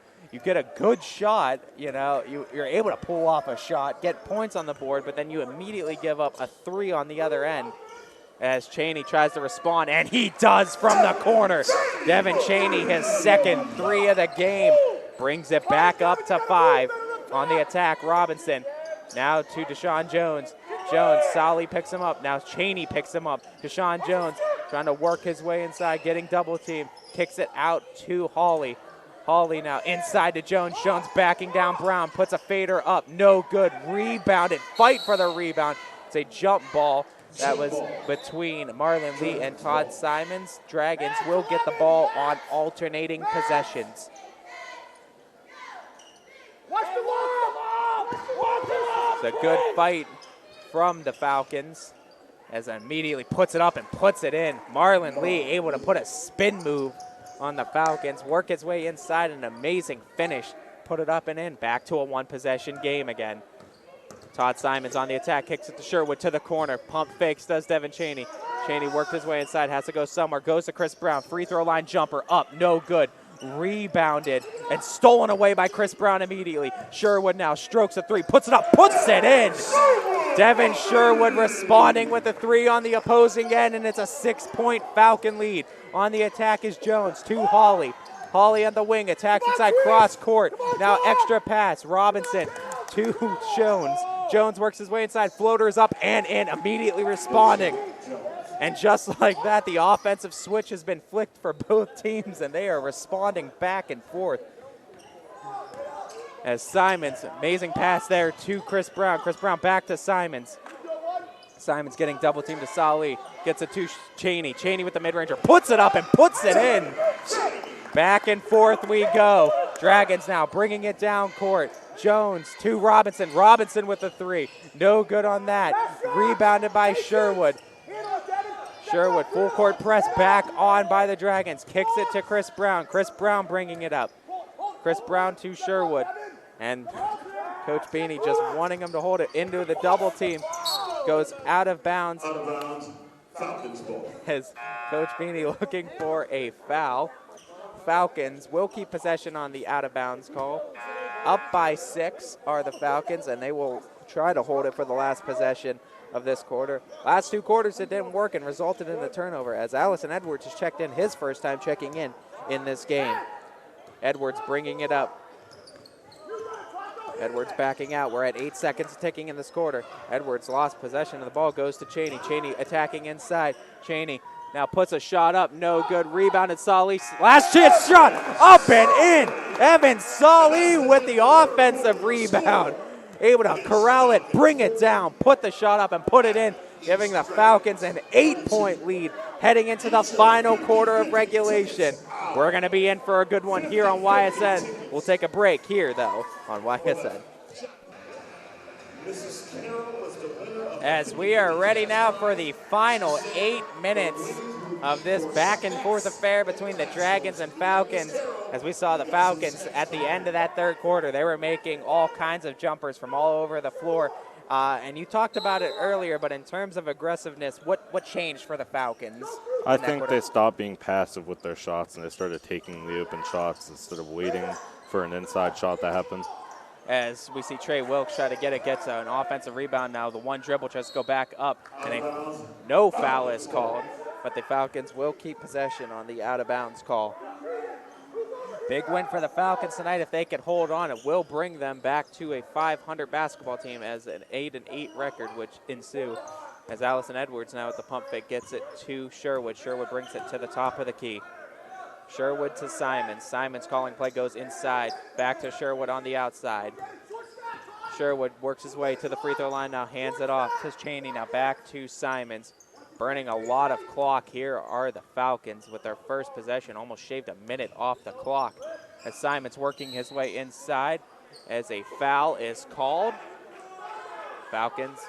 good shot, you're able to pull off a shot, get points on the board, but then you immediately give up a 3 on the other end as Cheney tries to respond, and he does from the corner. Devin Cheney, his second 3 of the game, brings it back up to 5 on the attack. Robinson now to Deshaun Jones. Solly picks him up. Now Cheney picks him up. Deshaun Jones trying to work his way inside, getting double teamed. Kicks it out to Hawley. Hawley now inside to Jones. Jones backing down Brown. Puts a fader up. No good. Rebounded. Fight for the rebound. It's a jump ball that was between Marlon Lee and Todd Simons. Dragons will get the ball on alternating possessions. It's a good fight from the Falcons as immediately puts it up and puts it in. Marlon Lee able to put a spin move on the Falcons, work his way inside, an amazing finish, put it up and in, back to a 1-possession game again. Todd Simons on the attack, kicks it to Sherwood to the corner, pump fakes, does Devin Cheney. Cheney worked his way inside, has to go somewhere, goes to Chris Brown, free throw line jumper, up, no good. Rebounded and stolen away by Chris Brown immediately. Sherwood now strokes a 3, puts it up, puts it in. Devin Sherwood responding with a 3 on the opposing end, and it's a 6-point Falcon lead. On the attack is Jones to Hawley. Hawley on the wing, attacks inside cross court. Now extra pass, Robinson to Jones. Jones works his way inside, floaters up and in, immediately responding. And just like that, the offensive switch has been flicked for both teams, and they are responding back and forth. As Simons, amazing pass there to Chris Brown. Chris Brown back to Simons. Simons getting double teamed to Salih. Gets it to Cheney. Cheney with the mid-ranger. Puts it up and puts it in. Back and forth we go. Dragons now bringing it down court. Jones to Robinson. Robinson with the 3. No good on that. Rebounded by Sherwood. Sherwood, full court press, back on by the Dragons. Kicks it to Chris Brown. Chris Brown bringing it up. Chris Brown to Sherwood. And Coach Beanie just wanting him to hold it into the double team. Goes out of bounds.
Out of bounds, Falcons ball.
As Coach Beanie looking for a foul. Falcons will keep possession on the out of bounds call. Up by 6 are the Falcons, and they will try to hold it for the last possession of this quarter. Last 2 quarters it didn't work and resulted in the turnover as Allison Edwards has checked in his first time checking in this game. Edwards bringing it up. Edwards backing out. We're at 8 seconds ticking in this quarter. Edwards lost possession of the ball, goes to Cheney. Cheney attacking inside. Cheney Now puts a shot up, no good. Rebounded Solly. Last chance shot, up and in. Evan Solly with the offensive rebound. Able to corral it, bring it down, put the shot up and put it in, giving the Falcons an 8-point lead heading into the final quarter of regulation. We're going to be in for a good one here on YSN. We'll take a break here, though, on YSN. As we are ready now for the final 8 minutes of this back and forth affair between the Dragons and Falcons. As we saw the Falcons at the end of that third quarter, they were making all kinds of jumpers from all over the floor. And you talked about it earlier, but in terms of aggressiveness, what changed for the Falcons?
I think they stopped being passive with their shots and they started taking the open shots instead of waiting for an inside shot to happen.
As we see Trey Wilkes try to gets an offensive rebound now. The one dribble tries to go back up, and no foul is called, but the Falcons will keep possession on the out-of-bounds call. Big win for the Falcons tonight. If they can hold on, it will bring them back to a 500 basketball team as an 8-8 record would ensue. As Allison Edwards now at the pump fake gets it to Sherwood. Sherwood brings it to the top of the key. Sherwood to Simons. Simons calling play goes inside. Back to Sherwood on the outside. Sherwood works his way to the free throw line now. Hands it off to Cheney. Now back to Simons. Burning a lot of clock here are the Falcons with their first possession. Almost shaved a minute off the clock. As Simons working his way inside as a foul is called. Falcons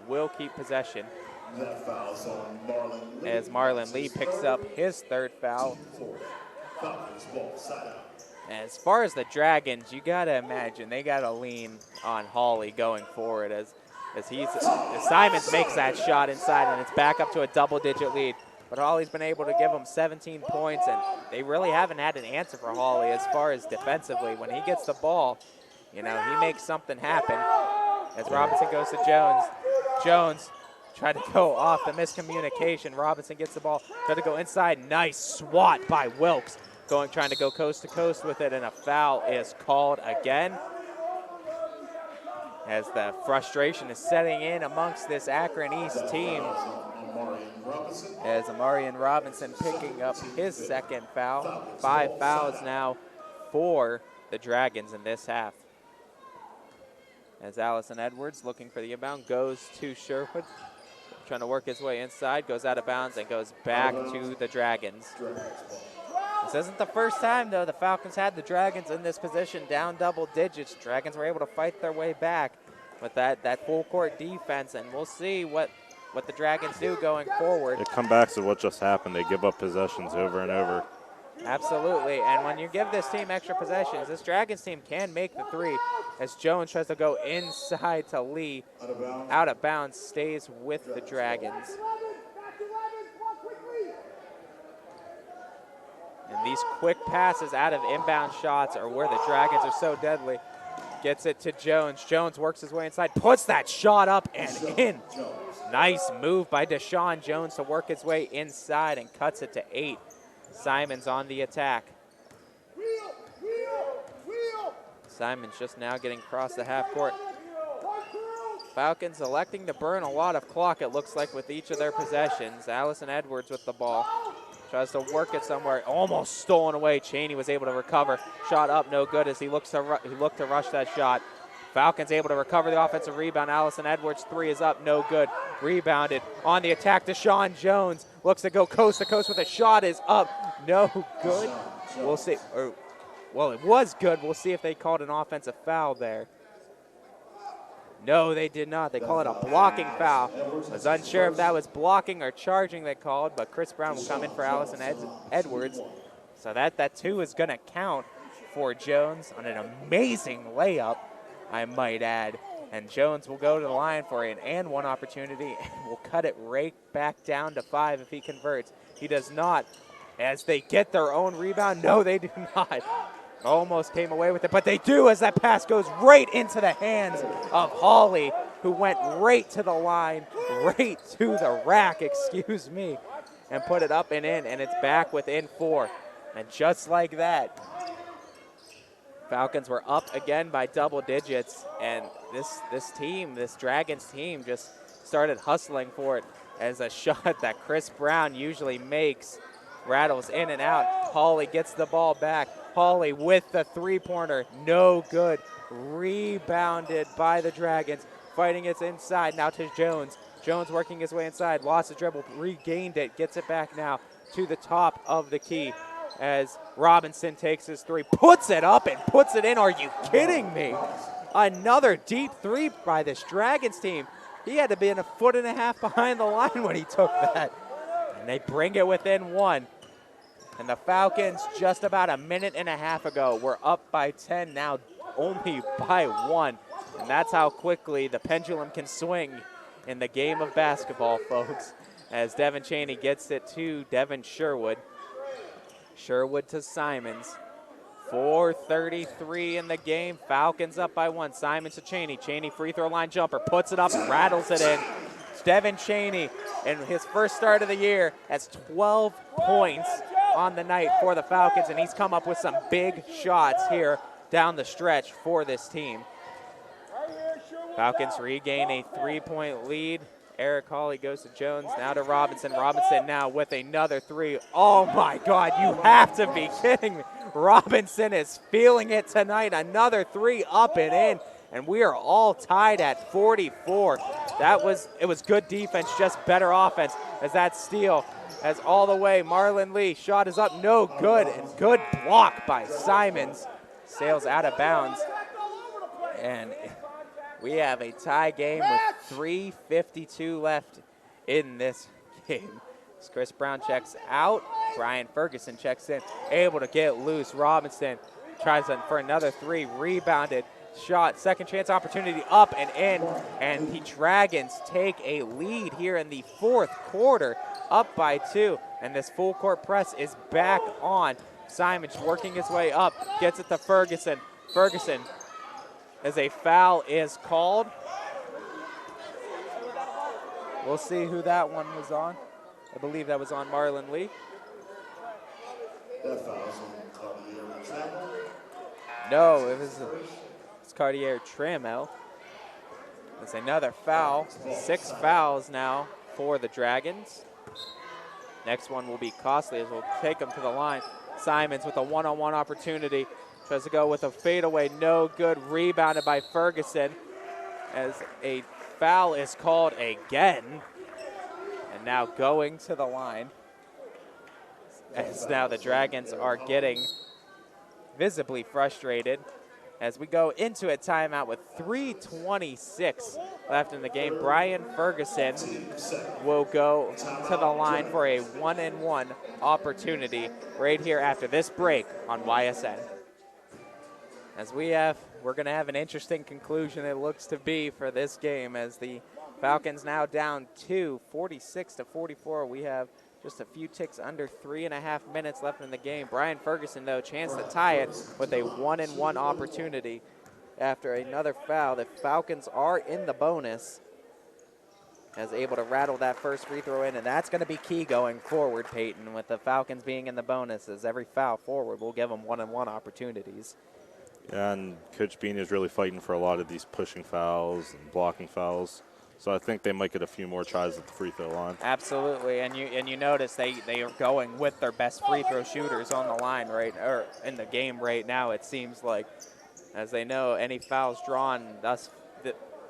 will keep possession.
That foul's on Marlon Lee.
As Marlon Lee picks up his third foul.
Falcons ball side out.
As far as the Dragons, you got to imagine they got to lean on Hawley going forward as Simons makes that shot inside and it's back up to a double-digit lead. But Hawley's been able to give them 17 points, and they really haven't had an answer for Hawley as far as defensively. When he gets the ball, he makes something happen. As Robinson goes to Jones. Jones tried to go off the miscommunication. Robinson gets the ball, tried to go inside. Nice swat by Wilkes. Trying to go coast to coast with it, and a foul is called again. As the frustration is setting in amongst this Akron East team. As Amarian Robinson picking up his second foul. 5 fouls now for the Dragons in this half. As Allison Edwards looking for the inbound goes to Sherwood. Trying to work his way inside, goes out of bounds and goes back to the Dragons. This isn't the first time, though, the Falcons had the Dragons in this position down double digits. Dragons were able to fight their way back with that full court defense, and we'll see what the Dragons do going forward.
It comes back to what just happened. They give up possessions over and over.
Absolutely, and when you give this team extra possessions, this Dragons team can make the three as Jones tries to go inside to Lee. Out of bounds, stays with the Dragons. And these quick passes out of inbound shots are where the Dragons are so deadly. Gets it to Jones. Jones works his way inside, puts that shot up and in. Nice move by Deshaun Jones to work his way inside and cuts it to 8. Simons on the attack. Simons just now getting across the half court. Falcons electing to burn a lot of clock, it looks like, with each of their possessions. Allison Edwards with the ball. Tries to work it somewhere, almost stolen away. Cheney was able to recover. Shot up, no good as he looked to rush that shot. Falcons able to recover the offensive rebound. Allison Edwards' 3 is up, no good. Rebounded on the attack. Deshaun Jones looks to go coast to coast with a shot is up, no good. We'll see. Well, it was good. We'll see if they called an offensive foul there. No, they did not. They call it a blocking foul. I was unsure if that was blocking or charging they called, but Chris Brown will come in for Allison Edwards. So that 2 is going to count for Jones on an amazing layup, I might add. And Jones will go to the line for an and 1 opportunity and will cut it right back down to 5 if he converts. He does not. As they get their own rebound, no, they do not. Almost came away with it, but they do as that pass goes right into the hands of Hawley, who went right to the line, right to the rack, excuse me, and put it up and in, and it's back within 4. And just like that, Falcons were up again by double digits, and this Dragons team just started hustling for it as a shot that Chris Brown usually makes. Rattles in and out. Hawley gets the ball back. Hawley with the three-pointer. No good. Rebounded by the Dragons. Fighting it inside now to Jones. Jones working his way inside. Lost the dribble. Regained it. Gets it back now to the top of the key as Robinson takes his three. Puts it up and puts it in. Are you kidding me? Another deep three by this Dragons team. He had to be in 1.5 feet behind the line when he took that. And they bring it within one. And the Falcons, just about a minute and a half ago, were up by 10, now only by 1. And that's how quickly the pendulum can swing in the game of basketball, folks, as Devin Chaney gets it to Devin Sherwood. Sherwood to Simons. 4:33 in the game. Falcons up by 1. Simons to Chaney. Chaney free throw line jumper. Puts it up and rattles it in. Devin Chaney, in his first start of the year, has 12 points on the night for the Falcons, and he's come up with some big shots here down the stretch for this team. Falcons regain a 3-point lead. Eric Hawley goes to Jones, now to Robinson. Robinson now with another three. Oh my God, you have to be kidding me. Robinson is feeling it tonight. Another three up and in, and we are all tied at 44. It was good defense, just better offense as that steal as all the way. Marlon Lee, shot is up, no good, and good block by Simons. Sails out of bounds, and we have a tie game with 3:52 left in this game. As Chris Brown checks out, Brian Ferguson checks in, able to get loose. Robinson tries for another three, rebounded. Shot, second chance opportunity, up and in, and the Dragons take a lead here in the fourth quarter, up by 2, and this full court press is back on. Simons working his way up, gets it to Ferguson. Ferguson, as a foul is called. We'll see who that one was on. I believe that was on Marlon Lee.
That foul's on Cartier.
No, it was Cartier Trammell. That's another foul. 6 fouls now for the Dragons. Next one will be costly as we'll take them to the line. Simons with a one-on-one opportunity. Tries to go with a fadeaway, no good. Rebounded by Ferguson as a foul is called again. And now going to the line. As now the Dragons are getting visibly frustrated as we go into a timeout with 3:26 left in the game. Brian Ferguson will go to the line for a 1-and-1 opportunity right here after this break on YSN. As we're going to have an interesting conclusion, it looks to be, for this game, as the Falcons now down 2, 46-44. We have just a few ticks under 3.5 minutes left in the game. Brian Ferguson, though, chance to tie it with a 1-and-1 opportunity after another foul. The Falcons are in the bonus, as able to rattle that first free throw in, and that's going to be key going forward, Peyton, with the Falcons being in the bonus, as every foul forward will give them 1-and-1 opportunities.
Yeah, and Coach Bean is really fighting for a lot of these pushing fouls and blocking fouls. So I think they might get a few more tries at the free throw line.
Absolutely, and you notice they are going with their best free throw shooters on the line or in the game right now. It seems like, as they know, any fouls drawn thus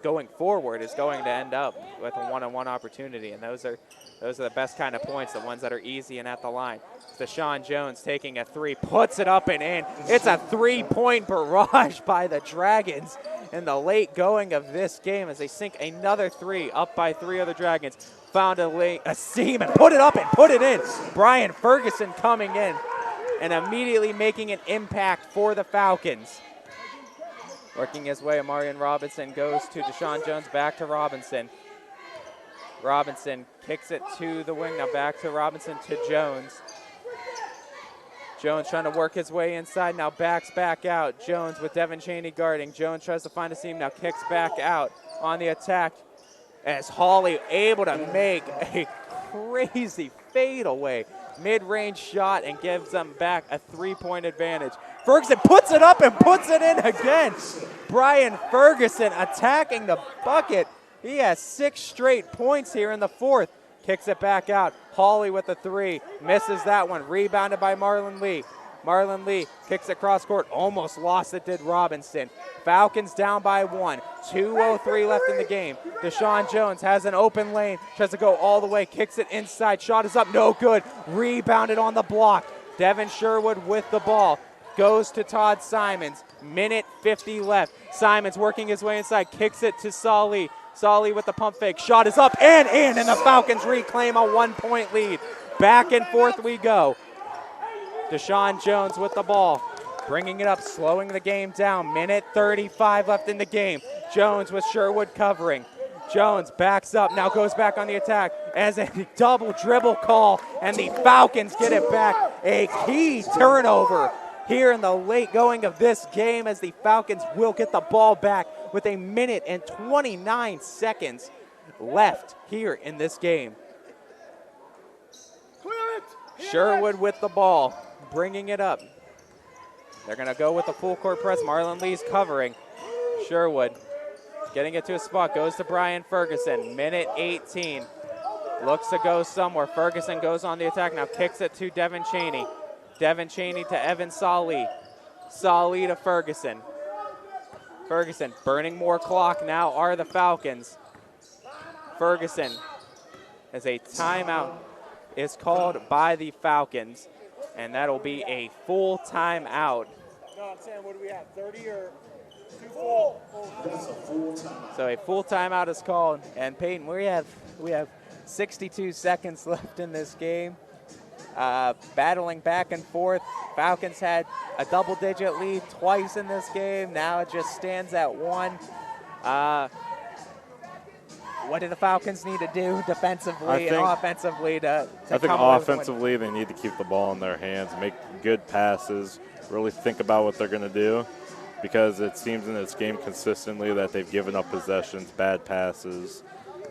going forward is going to end up with a 1-on-1 opportunity, and those are the best kind of points, the ones that are easy and at the line. Deshaun Jones taking a three, puts it up and in. It's a 3-point barrage by the Dragons in the late going of this game as they sink another three, up by 3 of the Dragons. Found a seam and put it up and put it in. Brian Ferguson coming in and immediately making an impact for the Falcons. Working his way, Amarian Robinson goes to Deshaun Jones, back to Robinson. Robinson kicks it to the wing, now back to Robinson to Jones. Jones trying to work his way inside, now backs back out. Jones with Devin Chaney guarding. Jones tries to find a seam, now kicks back out on the attack as Hawley able to make a crazy fadeaway mid-range shot and gives them back a 3-point advantage. Ferguson puts it up and puts it in again. Brian Ferguson attacking the bucket He has 6 straight points here in the fourth. Kicks it back out. Hawley with the 3. Misses that one. Rebounded by Marlon Lee. Marlon Lee kicks it cross court. Almost lost it, did Robinson. Falcons down by 1. 2:03 left in the game. Deshaun Jones has an open lane. Tries to go all the way. Kicks it inside. Shot is up. No good. Rebounded on the block. Devin Sherwood with the ball. Goes to Todd Simons. Minute 50 left. Simons working his way inside. Kicks it to Solly. Solly with the pump fake. Shot is up and in, and the Falcons reclaim a 1-point lead. Back and forth we go. Deshaun Jones with the ball. Bringing it up, slowing the game down. Minute 35 left in the game. Jones with Sherwood covering. Jones backs up, now goes back on the attack as a double dribble call, and the Falcons get it back. A key turnover here in the late going of this game as the Falcons will get the ball back with a minute and 29 seconds left here in this game. Sherwood with the ball, bringing it up. They're going to go with the full court press. Marlon Lee's covering. Sherwood getting it to a spot, goes to Brian Ferguson. Minute 18. Looks to go somewhere. Ferguson goes on the attack now, kicks it to Devin Chaney. Devin Chaney to Evan Solly. Solly to Ferguson. Ferguson burning more clock now are the Falcons. Ferguson as a timeout is called by the Falcons, and that'll be a full timeout.
No, I'm saying, what do we have, 30 or 2 full?
So a full timeout is called, and Peyton, we have 62 seconds left in this game. Battling back and forth. Falcons had a double-digit lead twice in this game. Now it just stands at 1. What do the Falcons need to do defensively and offensively to
I think
come away with the win?
offensively they need to keep the ball in their hands, make good passes, really think about what they're going to do, because it seems in this game consistently that they've given up possessions, bad passes,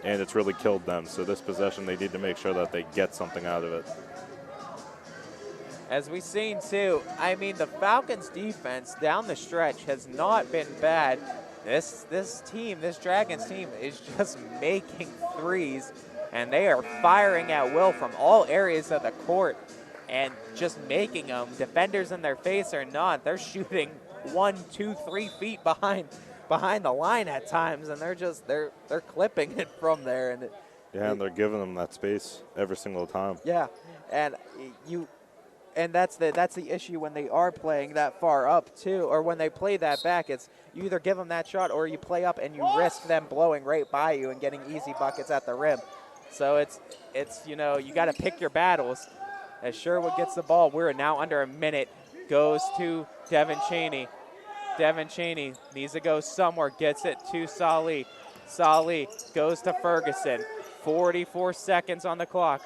and it's really killed them. So this possession, they need to make sure that they get something out of it.
As we've seen, too, I mean, the Falcons' defense down the stretch has not been bad. This team, this Dragons team, is just making threes, and they are firing at will from all areas of the court and just making them. Defenders in their face or not, they're shooting 1, 2, 3 feet behind the line at times, and they're clipping it from there. And
And they're giving them that space every single time.
Yeah, and that's the issue when they are playing that far up too, or when they play that back. It's you either give them that shot or you play up and you risk them blowing right by you and getting easy buckets at the rim. So it's you got to pick your battles. As Sherwood gets the ball, we're now under a minute. Goes to Devin Chaney. Devin Chaney needs to go somewhere. Gets it to Solly. Solly goes to Ferguson. 44 seconds on the clock.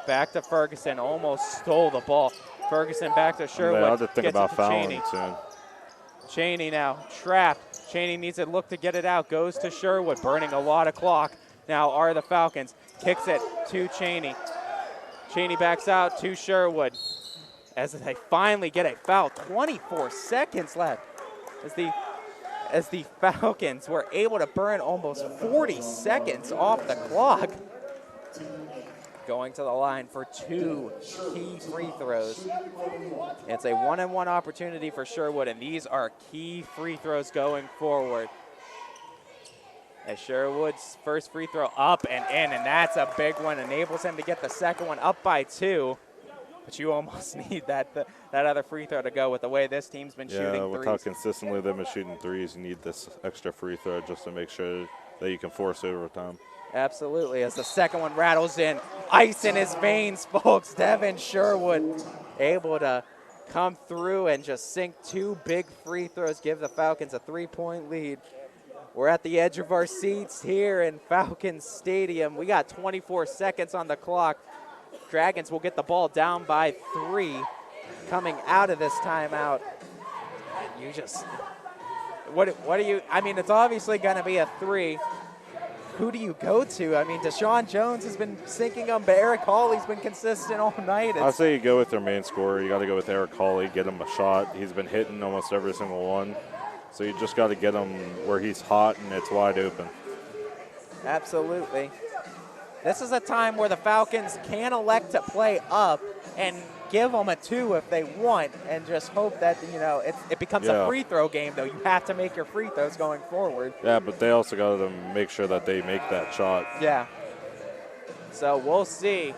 Back to Ferguson, almost stole the ball. Ferguson back to Sherwood.
They ought to think about fouling soon.
Cheney now trapped. Cheney needs to look to get it out. Goes to Sherwood, burning a lot of clock. Now are the Falcons. Kicks it to Cheney. Cheney backs out to Sherwood. As they finally get a foul. 24 seconds left. As the Falcons were able to burn almost 40 seconds off the clock. Going to the line for 2 key free throws. It's a 1-on-1 opportunity for Sherwood, and these are key free throws going forward. As Sherwood's first free throw up and in, and that's a big one. Enables him to get the second one up by 2. But you almost need that other free throw to go with the way this team's been shooting threes.
Yeah, with how consistently they've been shooting threes, you need this extra free throw just to make sure that you can force overtime.
Absolutely, as the second one rattles in. Ice in his veins, folks. Devin Sherwood able to come through and just sink 2 big free throws, give the Falcons a 3-point lead. We're at the edge of our seats here in Falcons Stadium. We got 24 seconds on the clock. Dragons will get the ball down by 3 coming out of this timeout. You just, what do you, I mean, it's obviously going to be a 3. Who do you go to? I mean, Deshaun Jones has been sinking them, but Eric Hawley's been consistent all night.
I'd say you go with their main scorer. You got to go with Eric Hawley, get him a shot. He's been hitting almost every single one. So you just got to get him where he's hot and it's wide open.
Absolutely. This is a time where the Falcons can elect to play up and give them a 2 if they want, and just hope that, it becomes a free throw game, though. You have to make your free throws going forward.
Yeah, but they also got to make sure that they make that shot.
Yeah. So we'll see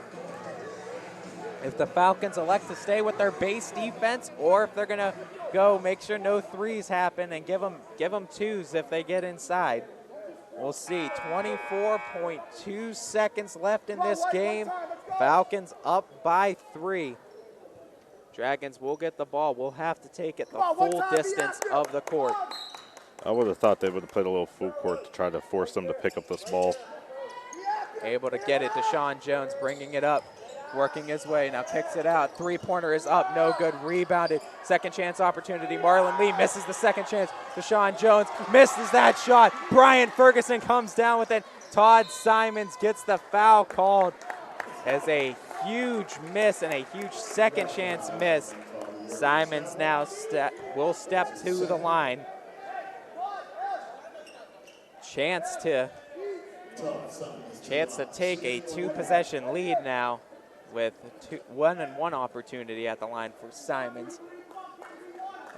if the Falcons elect to stay with their base defense, or if they're going to go make sure no threes happen and give them 2s if they get inside. We'll see. 24.2 seconds left in this game. Falcons up by 3. Dragons will get the ball. We'll have to take it the full distance of the court.
I would have thought they would have played a little full court to try to force them to pick up this ball.
Able to get it. Deshaun Jones bringing it up, working his way. Now kicks it out. Three-pointer is up. No good. Rebounded. Second chance opportunity. Marlon Lee misses the second chance. Deshaun Jones misses that shot. Brian Ferguson comes down with it. Todd Simons gets the foul called as a huge miss and a huge second chance miss. Simons now will step to the line. Chance to take a 2-possession lead now, with 1-and-1 opportunity at the line for Simons.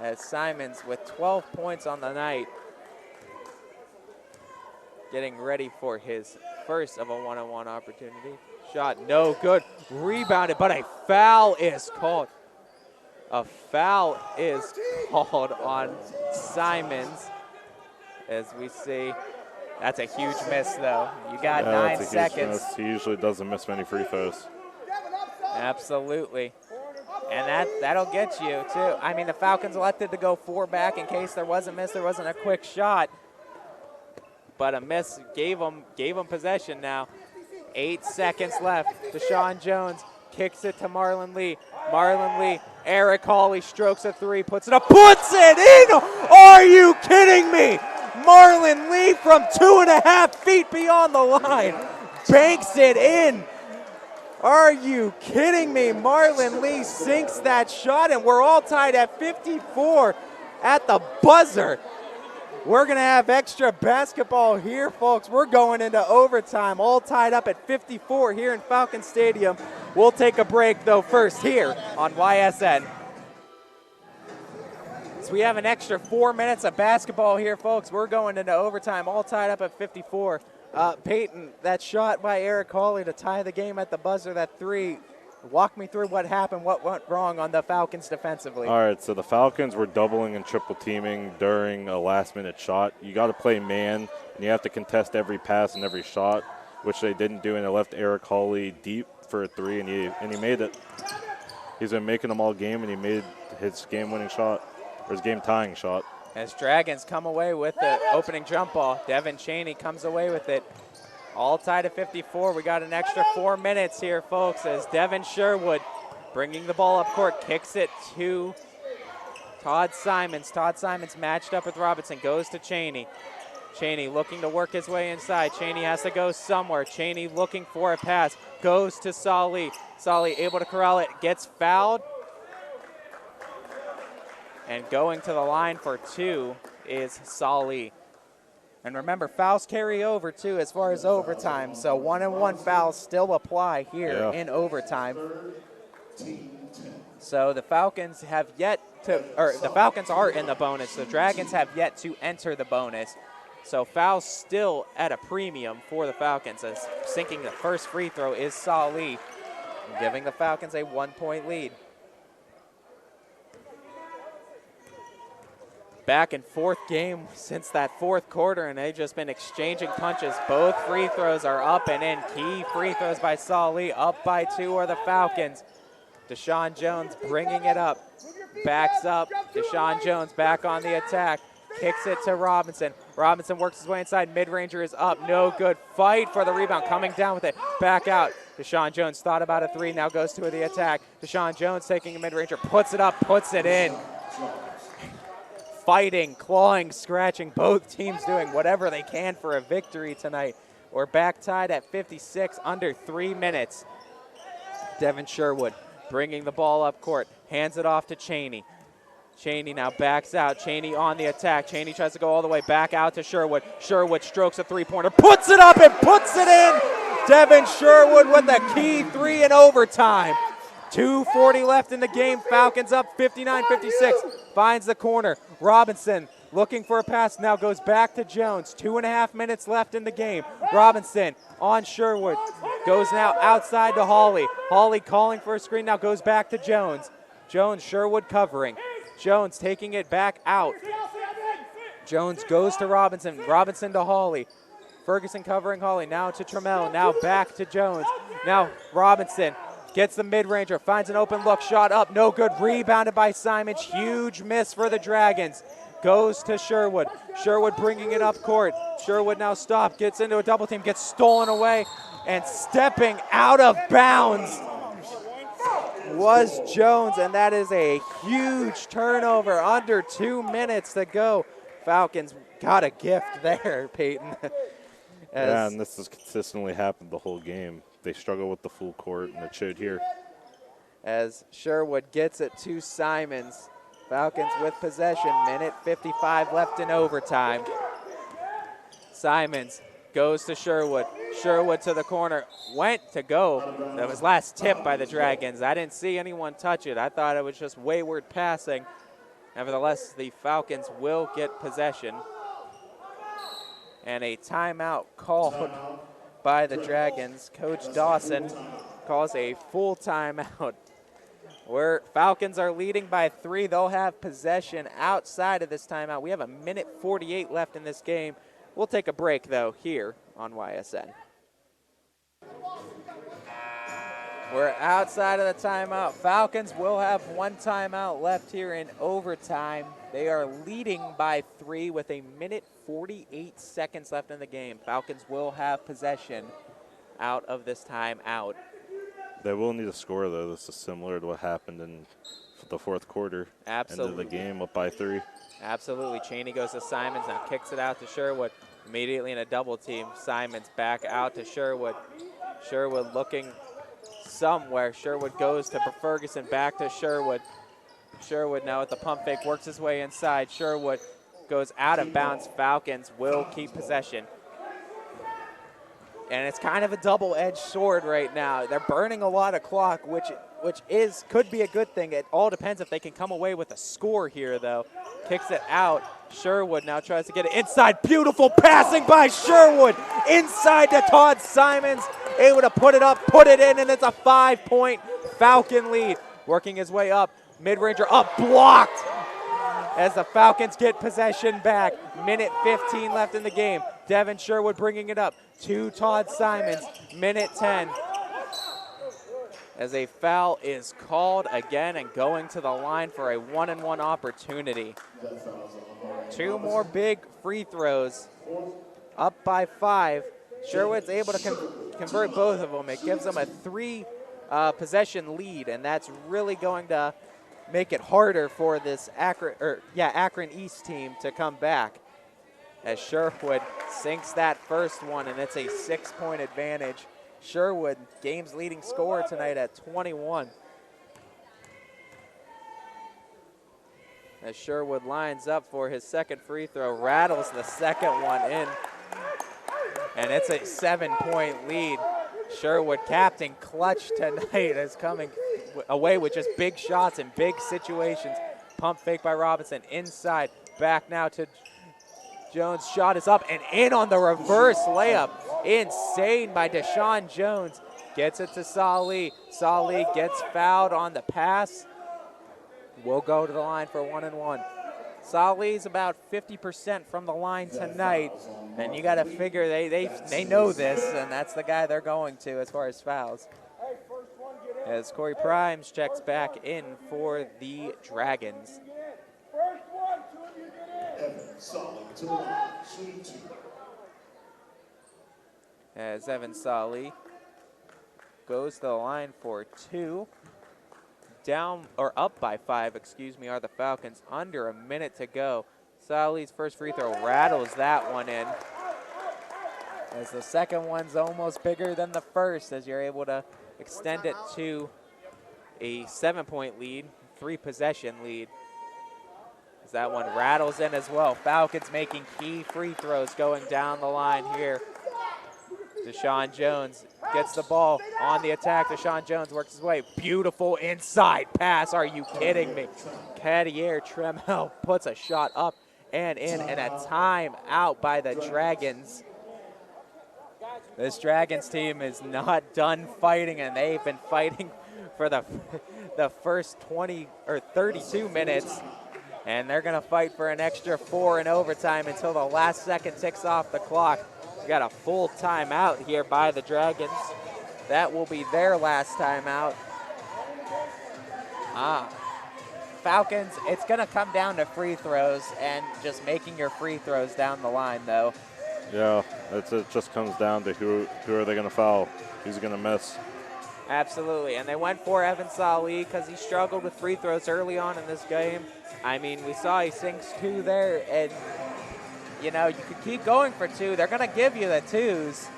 As Simons with 12 points on the night, getting ready for his first of a 1-on-1 opportunity. Shot no good, rebounded, but a foul is called. A foul is called on Simons, as we see. That's a huge miss, though. You got 9 seconds.
He usually doesn't miss many free throws.
Absolutely. And that'll get you, too. I mean, the Falcons elected to go 4 back in case there was a miss. There wasn't a quick shot. But a miss gave them possession now. 8 seconds left. Deshaun Jones kicks it to Marlon Lee. Marlon Lee, Eric Hawley strokes a 3, puts it up, puts it in! Are you kidding me? Marlon Lee from 2.5 feet beyond the line banks it in. Are you kidding me? Marlon Lee sinks that shot, and we're all tied at 54 at the buzzer. We're going to have extra basketball here, folks. We're going into overtime, all tied up at 54 here in Falcon Stadium. We'll take a break, though, first here on YSN. So we have an extra 4 minutes of basketball here, folks. We're going into overtime, all tied up at 54. Peyton, that shot by Eric Hawley to tie the game at the buzzer, that 3. Walk me through what happened, what went wrong on the Falcons defensively.
All right, so the Falcons were doubling and triple teaming during a last-minute shot. You got to play man, and you have to contest every pass and every shot, which they didn't do, and they left Eric Hawley deep for a 3, and he made it. He's been making them all game, and he made his game-winning shot, or his game-tying shot. As
Dragons come away with the opening jump ball, Devin Chaney comes away with it. All tied at 54. We got an extra 4 minutes here, folks, as Devin Sherwood, bringing the ball up court, kicks it to Todd Simons. Todd Simons matched up with Robinson, goes to Chaney. Chaney looking to work his way inside. Chaney has to go somewhere. Chaney looking for a pass, goes to Sali. Sali able to corral it, gets fouled. And going to the line for 2 is Sali. And remember, fouls carry over, too, as far as overtime. So 1-and-1 fouls still apply here in overtime. So the Falcons have yet to, or the Falcons are in the bonus. The Dragons have yet to enter the bonus. So fouls still at a premium for the Falcons, as sinking the first free throw is Sali, giving the Falcons a 1-point lead. Back and forth game since that fourth quarter, and they've just been exchanging punches. Both free throws are up and in. Key free throws by Sali. Up by 2 are the Falcons. Deshaun Jones bringing it up. Backs up. Deshaun Jones back on the attack. Kicks it to Robinson. Robinson works his way inside. Mid-ranger is up. No good. Fight for the rebound. Coming down with it. Back out. Deshaun Jones thought about a 3. Now goes to the attack. Deshaun Jones taking a mid-ranger. Puts it up. Puts it in. Fighting, clawing, scratching, both teams doing whatever they can for a victory tonight. We're back tied at 56, under 3 minutes. Devin Sherwood bringing the ball up court, hands it off to Chaney. Cheney now backs out. Cheney on the attack. Cheney tries to go all the way back out to Sherwood. Sherwood strokes a three-pointer, puts it up and puts it in. Devin Sherwood with a key three in overtime. 2:40 left in the game. Falcons up 59-56. Finds the corner. Robinson looking for a pass, now goes back to Jones. 2.5 minutes left in the game. Robinson on Sherwood. Goes now outside to Hawley. Hawley calling for a screen, now goes back to Jones. Jones, Sherwood covering. Jones taking it back out. Jones goes to Robinson. Robinson to Hawley. Ferguson covering Hawley. Now to Trammell. Now back to Jones. Now Robinson gets the mid-ranger. Finds an open look. Shot up. No good. Rebounded by Simons. Huge miss for the Dragons. Goes to Sherwood. Sherwood bringing it up court. Sherwood now stopped. Gets into a double team. Gets stolen away. And stepping out of bounds was Jones, and that is a huge turnover. Under 2 minutes to go. Falcons got a gift there, Peyton.
Yeah, and this has consistently happened the whole game. They struggle with the full court, and it showed here.
As Sherwood gets it to Simons. Falcons with possession. Minute 55 left in overtime. Simons goes to Sherwood. Sherwood to the corner. Went to go. That was last tip by the Dragons. I didn't see anyone touch it. I thought it was just wayward passing. Nevertheless, the Falcons will get possession. And a timeout called by the Dragons. Coach Dawson calls a full timeout. Where Falcons are leading by 3. They'll have possession outside of this timeout. We have a minute 48 left in this game. We'll take a break, though, here on YSN. We're outside of the timeout. Falcons will have 1 timeout left here in overtime. They are leading by 3 with a minute 48 seconds left in the game. Falcons will have possession out of this timeout.
They will need a score, though. This is similar to what happened in the fourth quarter.
Absolutely.
End of the game, up by 3.
Absolutely. Cheney goes to Simons, now kicks it out to Sherwood. Immediately in a double team. Simons back out to Sherwood. Sherwood looking somewhere. Sherwood goes to Ferguson, back to Sherwood. Sherwood now with the pump fake, works his way inside. Sherwood goes out of bounds. Falcons will keep possession. And it's kind of a double-edged sword right now. They're burning a lot of clock, which could be a good thing. It all depends if they can come away with a score here, though. Kicks it out. Sherwood now tries to get it inside. Beautiful passing by Sherwood. Inside to Todd Simons. Able to put it up, put it in, and it's a 5-point Falcon lead. Working his way up. Mid-ranger up, blocked. As the Falcons get possession back. Minute 15 left in the game. Devin Sherwood bringing it up to Todd Simons. Minute 10. As a foul is called again and going to the line for a 1-and-1 opportunity. 2 more big free throws. Up by 5. Sherwood's able to convert both of them. It gives them a 3 possession lead, and that's really going to make it harder for this Akron East team to come back. As Sherwood sinks that first one, and it's a 6-point advantage. Sherwood, game's leading scorer tonight at 21. As Sherwood lines up for his second free throw, rattles the second one in. And it's a 7-point lead. Sherwood, captain clutch tonight, is coming away with just big shots in big situations. Pump fake by Robinson, inside, back now to Jones. Shot is up and in on the reverse layup. Insane by Deshaun Jones. Gets it to Salih. Salih gets fouled on the pass. Will go to the line for 1-and-1. Salih's about 50% from the line tonight, and you got to figure they know this, and that's the guy they're going to as far as fouls. As Corey Primes checks back in for the Dragons. As Evan Salih goes to the line for 2. Down, or up by 5, are the Falcons. Under a minute to go. Salih's first free throw rattles that one in. As the second one's almost bigger than the first, as you're able to extend it to a 7-point lead, 3-possession lead.
As that one rattles in as well. Falcons making key free throws going down the line here. Deshaun Jones gets the ball on the attack. Deshaun Jones works his way. Beautiful inside pass. Are you kidding me? Cartier Tremel puts a shot up and in, and a timeout by the Dragons. This Dragons team is not done fighting, and they've been fighting for the first 20 or 32 minutes, and they're going to fight for an extra 4 in overtime until the last second ticks off the clock. We got a full timeout here by the Dragons. That will be their last timeout. Falcons, it's going to come down to free throws and just making your free throws down the line, though.
Yeah, it just comes down to who are they going to foul, who's going to miss.
Absolutely, and they went for Evan Salih because he struggled with free throws early on in this game. I mean, we saw he sinks 2 there, and, you know, you could keep going for 2. They're going to give you the 2s,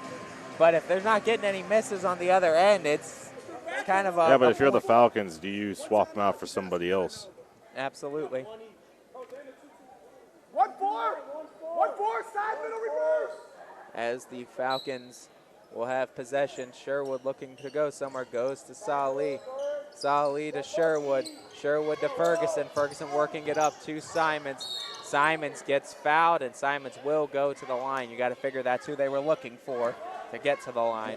but if they're not getting any misses on the other end, it's kind of a...
Yeah, but if you're the Falcons, do you swap them out for somebody else?
Absolutely.
1-4, side middle reverse.
As the Falcons will have possession, Sherwood looking to go somewhere, goes to Salih. Salih to Sherwood. Sherwood to Ferguson. Ferguson working it up to Simons. Simons gets fouled, and Simons will go to the line. You got to figure that's who they were looking for to get to the line.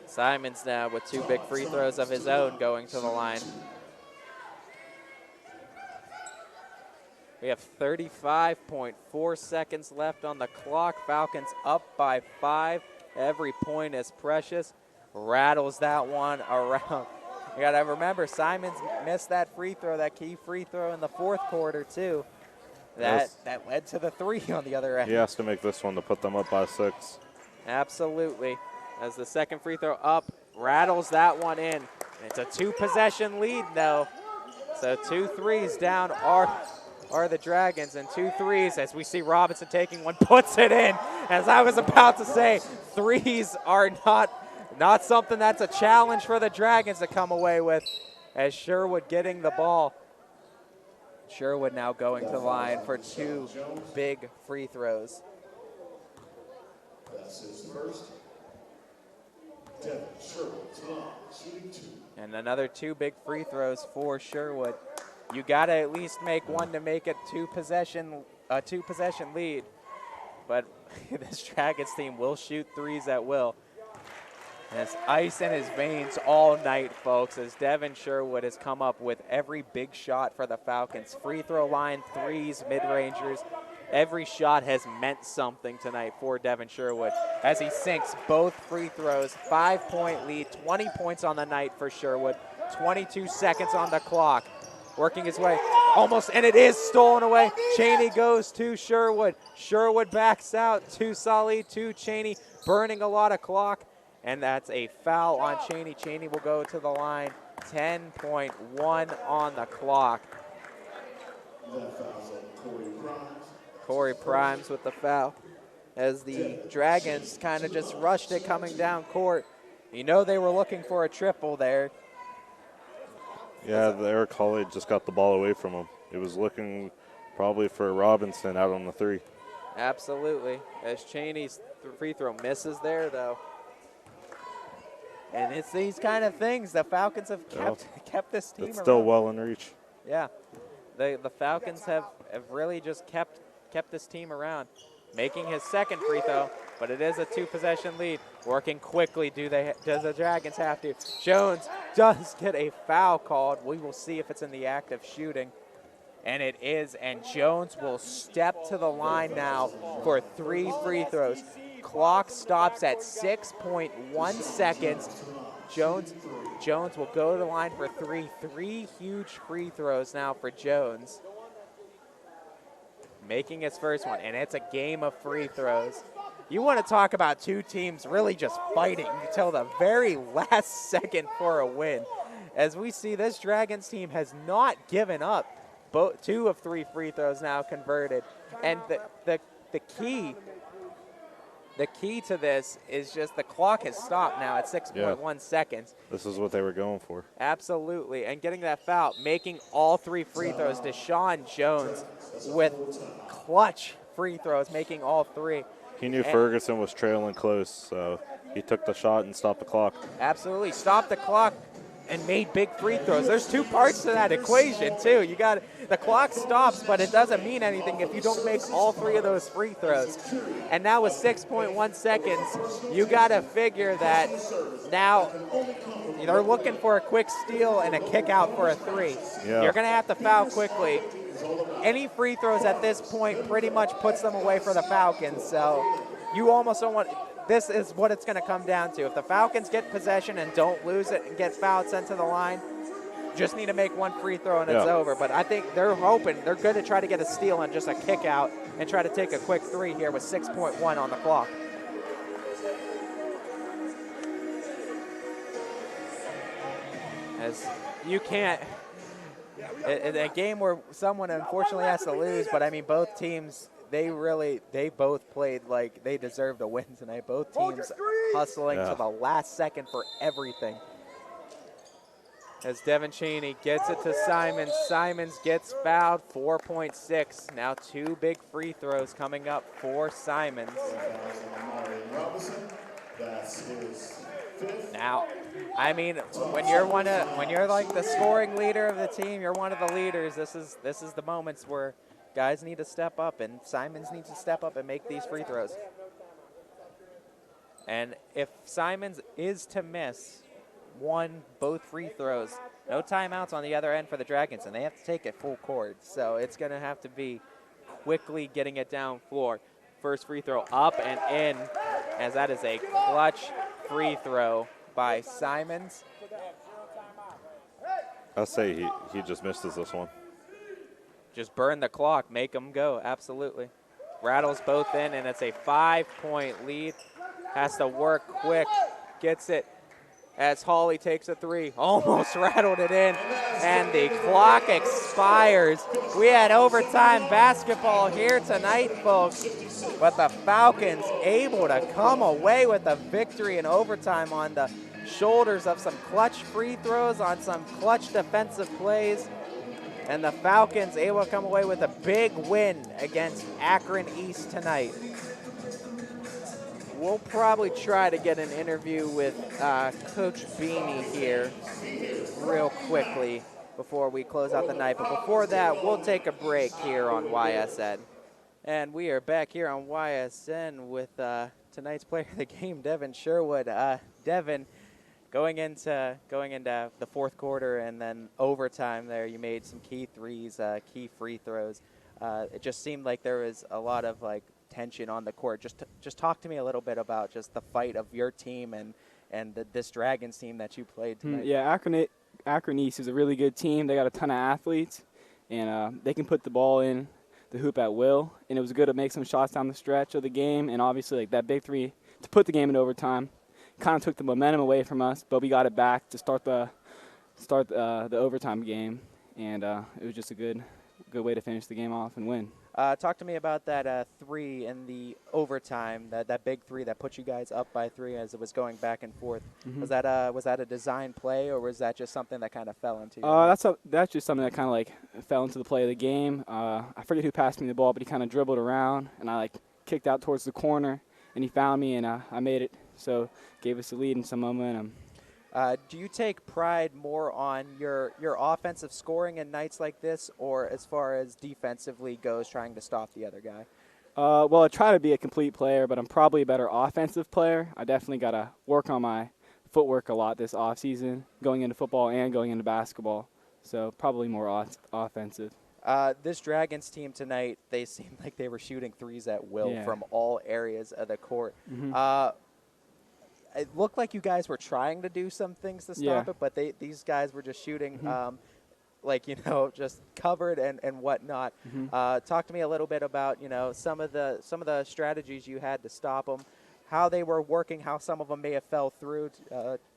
Simons now with 2 big free throws of his own going to the line. We have 35.4 seconds left on the clock. Falcons up by 5. Every point is precious. Rattles that one around. You got to remember, Simons missed that free throw, that key free throw in the 4th quarter, too. That led to the 3 on the other end.
He has to make this one to put them up by 6.
Absolutely. As the second free throw up, rattles that one in. It's a 2-possession lead, though. So 2 threes down are the Dragons, and 2 threes as we see Robinson taking one, puts it in. As I was about to say, threes are not something that's a challenge for the Dragons to come away with, as Sherwood getting the ball. Sherwood now going to the line for 2 big free throws.
That's his first. Devin Sherwood, shooting 2.
And another 2 big free throws for Sherwood. You got to at least make one to make it 2-possession lead. But this Dragons team will shoot threes at will. And it's ice in his veins all night, folks, as Devin Sherwood has come up with every big shot for the Falcons. Free throw line, threes, mid-rangers. Every shot has meant something tonight for Devin Sherwood as he sinks both free throws. 5-point lead, 20 points on the night for Sherwood. 22 seconds on the clock. Working his way almost, and it is stolen away. Cheney goes to Sherwood. Sherwood backs out to Salih, to Cheney, burning a lot of clock. And that's a foul on Cheney. Cheney will go to the line. 10.1 on the clock. Corey Primes with the foul as the Dragons kind of just rushed it coming down court. You know they were looking for a triple there.
Yeah, Eric Hawley just got the ball away from him. It was looking probably for Robinson out on the 3.
Absolutely. As Cheney's free throw misses there, though. And it's these kind of things the Falcons have kept this team
It's still
around.
well in reach.
Yeah. The Falcons have really just kept this team around. Making his second free throw, but it is a 2-possession lead. Working quickly, does the Dragons have to? Jones does get a foul called. We will see if it's in the act of shooting. And it is, and Jones will step to the line now for 3 free throws. Clock stops at 6.1 seconds. Jones will go to the line for 3. 3 huge free throws now for Jones. Making his first one, and it's a game of free throws. You want to talk about 2 teams really just fighting until the very last second for a win. As we see, this Dragons team has not given up. 2 of 3 free throws now converted. And the key the key to this is just the clock has stopped now at 6.1 seconds.
This is what they were going for.
Absolutely, and getting that foul, making all 3 free throws. Deshaun Jones with clutch free throws, making all 3.
He knew Ferguson was trailing close, so he took the shot and stopped the clock.
Absolutely, stopped the clock and made big free throws. There's 2 parts to that equation too. You got the clock stops, but it doesn't mean anything if you don't make all 3 of those free throws. And now with 6.1 seconds, you got to figure that now they're looking for a quick steal and a kick out for a 3.
Yeah.
You're going to have to foul quickly. Any free throws at this point pretty much puts them away for the Falcons. So you almost don't want. This is what it's going to come down to. If the Falcons get possession and don't lose it and get fouled, sent to the line, just need to make 1 free throw and it's over. But I think they're hoping they're going to try to get a steal and just a kick out and try to take a quick 3 here with 6.1 on the clock. As you can't, in a game where someone unfortunately has to lose, but I mean both teams, they both played like they deserved a win tonight. Both teams hustling to the last second for everything. As Devin Cheney gets it to Simons. Simons gets fouled, 4.6. Now 2 big free throws coming up for Simons. Now, I mean, when you're like the scoring leader of the team, you're one of the leaders. This is the moments where guys need to step up, and Simons needs to step up and make these free throws. And if Simons is to miss both free throws, no timeouts on the other end for the Dragons, and they have to take it full court. So it's going to have to be quickly getting it down floor. First free throw up and in, as that is a clutch free throw by Simons.
I'll say he just missed this one.
Just burn the clock, make them go, absolutely. Rattles both in, and it's a 5-point lead. Has to work quick, gets it as Hawley takes a 3. Almost rattled it in, and the clock expires. We had overtime basketball here tonight, folks, but the Falcons able to come away with a victory in overtime on the shoulders of some clutch free throws, on some clutch defensive plays. And the Falcons able to come away with a big win against Akron East tonight. We'll probably try to get an interview with Coach Beanie here real quickly before we close out the night. But before that, we'll take a break here on YSN. And we are back here on YSN with tonight's player of the game, Devin Sherwood. Devin, Going into the fourth quarter and then overtime there, you made some key threes, key free throws. It just seemed like there was a lot of tension on the court. Just talk to me a little bit about just the fight of your team and this Dragons team that you played tonight.
Yeah, Akron East is a really good team. They got a ton of athletes, and they can put the ball in the hoop at will. And it was good to make some shots down the stretch of the game, and obviously that big 3 to put the game in overtime. Kind of took the momentum away from us, but we got it back to start the overtime game, and it was just a good way to finish the game off and win.
Talk to me about that 3 in the overtime, that big 3 that put you guys up by 3 as it was going back and forth. Mm-hmm. Was that a design play, or was that just something that kind of fell into you?
That's just something that kind of fell into the play of the game. I forget who passed me the ball, but he kind of dribbled around, and I kicked out towards the corner, and he found me, and I made it. So gave us a lead and some momentum.
Do you take pride more on your offensive scoring in nights like this, or as far as defensively goes, trying to stop the other guy?
Well, I try to be a complete player, but I'm probably a better offensive player. I definitely got to work on my footwork a lot this offseason, going into football and going into basketball. So probably more offensive.
This Dragons team tonight, they seemed like they were shooting threes at will from all areas of the court. Mm-hmm. It looked like you guys were trying to do some things to stop it, but these guys were just shooting, just covered and whatnot. Mm-hmm. Talk to me a little bit about some of the strategies you had to stop them, how they were working, how some of them may have fell through.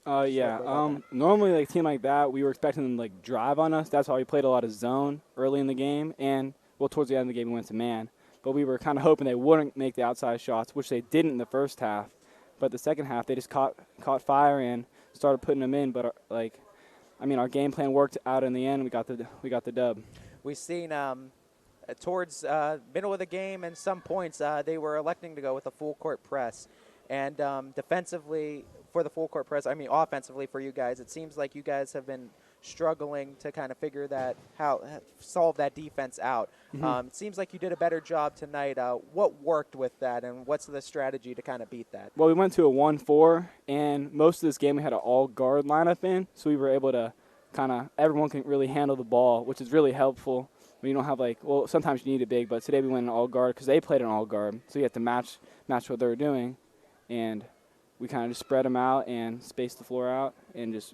Normally, a team like that, we were expecting them to drive on us. That's why we played a lot of zone early in the game, and towards the end of the game we went to man. but we were kind of hoping they wouldn't make the outside shots, which they didn't in the first half. But the second half, they just caught fire and started putting them in. But our game plan worked out in the end. We got the dub.
We've seen towards middle of the game and some points they were electing to go with a full court press, and defensively for the full court press. I mean, offensively for you guys, it seems like you guys have been struggling to kind of figure that solve that defense out. It seems like you did a better job tonight. What worked with that, and what's the strategy to kind of beat that?
Well, we went to a 1-4, and most of this game we had an all-guard lineup in, so we were able to everyone can really handle the ball, which is really helpful. When you don't have sometimes you need a big, but today we went an all-guard because they played an all-guard, so you have to match what they were doing, and we kind of just spread them out and spaced the floor out and just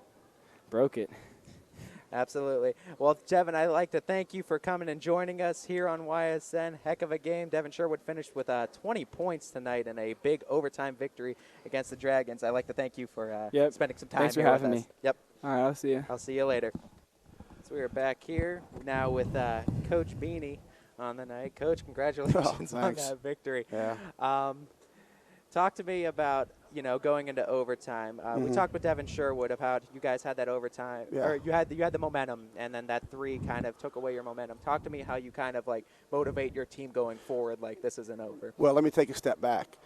broke it.
Absolutely. Well, Devin, I'd like to thank you for coming and joining us here on YSN. Heck of a game. Devin Sherwood finished with 20 points tonight in a big overtime victory against the Dragons. I'd like to thank you for spending some time
Thanks for
here
having
with us.
me.
Yep.
All right, I'll see you.
I'll see you later. So we are back here now with Coach Beanie on the night. Coach, congratulations on that victory.
Yeah.
Talk to me about, going into overtime. We talked with Devin Sherwood of how you guys had that overtime, or you had the momentum, and then that three kind of took away your momentum. Talk to me how you kind of motivate your team going forward, like this isn't over.
Well, let me take a step back.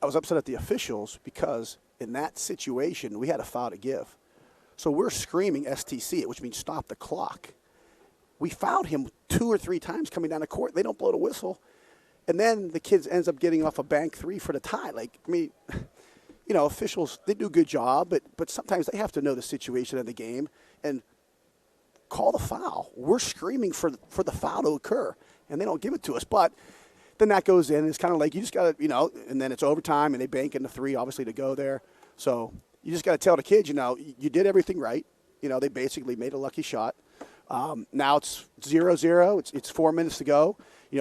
I was upset at the officials because in that situation we had a foul to give. So we're screaming STC, which means stop the clock. We fouled him 2 or 3 times coming down the court. They don't blow the whistle. And then the kids ends up getting off a bank 3 for the tie. Officials, they do a good job, but sometimes they have to know the situation of the game and call the foul. We're screaming for the foul to occur, and they don't give it to us. But then that goes in, and it's kind of like you just got to, and then it's overtime, and they bank in the 3, obviously, to go there. So you just got to tell the kids, you did everything right. They basically made a lucky shot. Now it's 0-0. It's 4 minutes to go.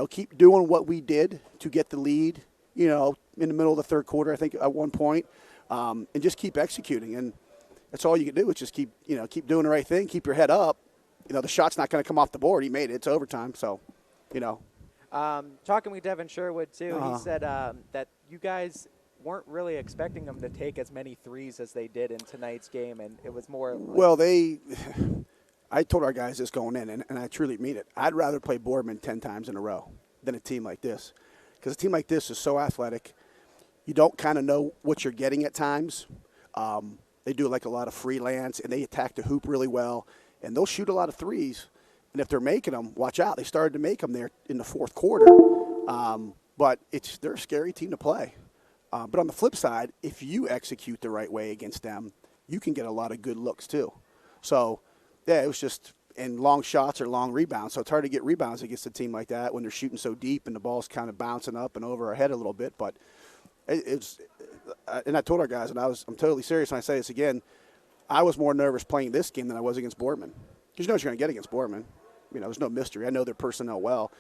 Keep doing what we did to get the lead, in the middle of the third quarter, I think, at one point, and just keep executing. And that's all you can do is just keep doing the right thing, keep your head up. The shot's not going to come off the board. He made it. It's overtime, so,
Talking with Devin Sherwood, too, he said that you guys weren't really expecting them to take as many threes as they did in tonight's game, and it was more
I told our guys this going in, and I truly mean it. I'd rather play Boardman 10 times in a row than a team like this, because a team like this is so athletic. You don't kind of know what you're getting at times. They do a lot of freelance, and they attack the hoop really well, and they'll shoot a lot of threes. And if they're making them, watch out. They started to make them there in the fourth quarter. But they're a scary team to play. But on the flip side, if you execute the right way against them, you can get a lot of good looks too. So, yeah, it was just in long shots or long rebounds. So it's hard to get rebounds against a team like that when they're shooting so deep and the ball's kind of bouncing up and over our head a little bit. But it's and I told our guys, and I'm totally serious when I say this again, I was more nervous playing this game than I was against Boardman. Because you know what you're going to get against Boardman. There's no mystery. I know their personnel well.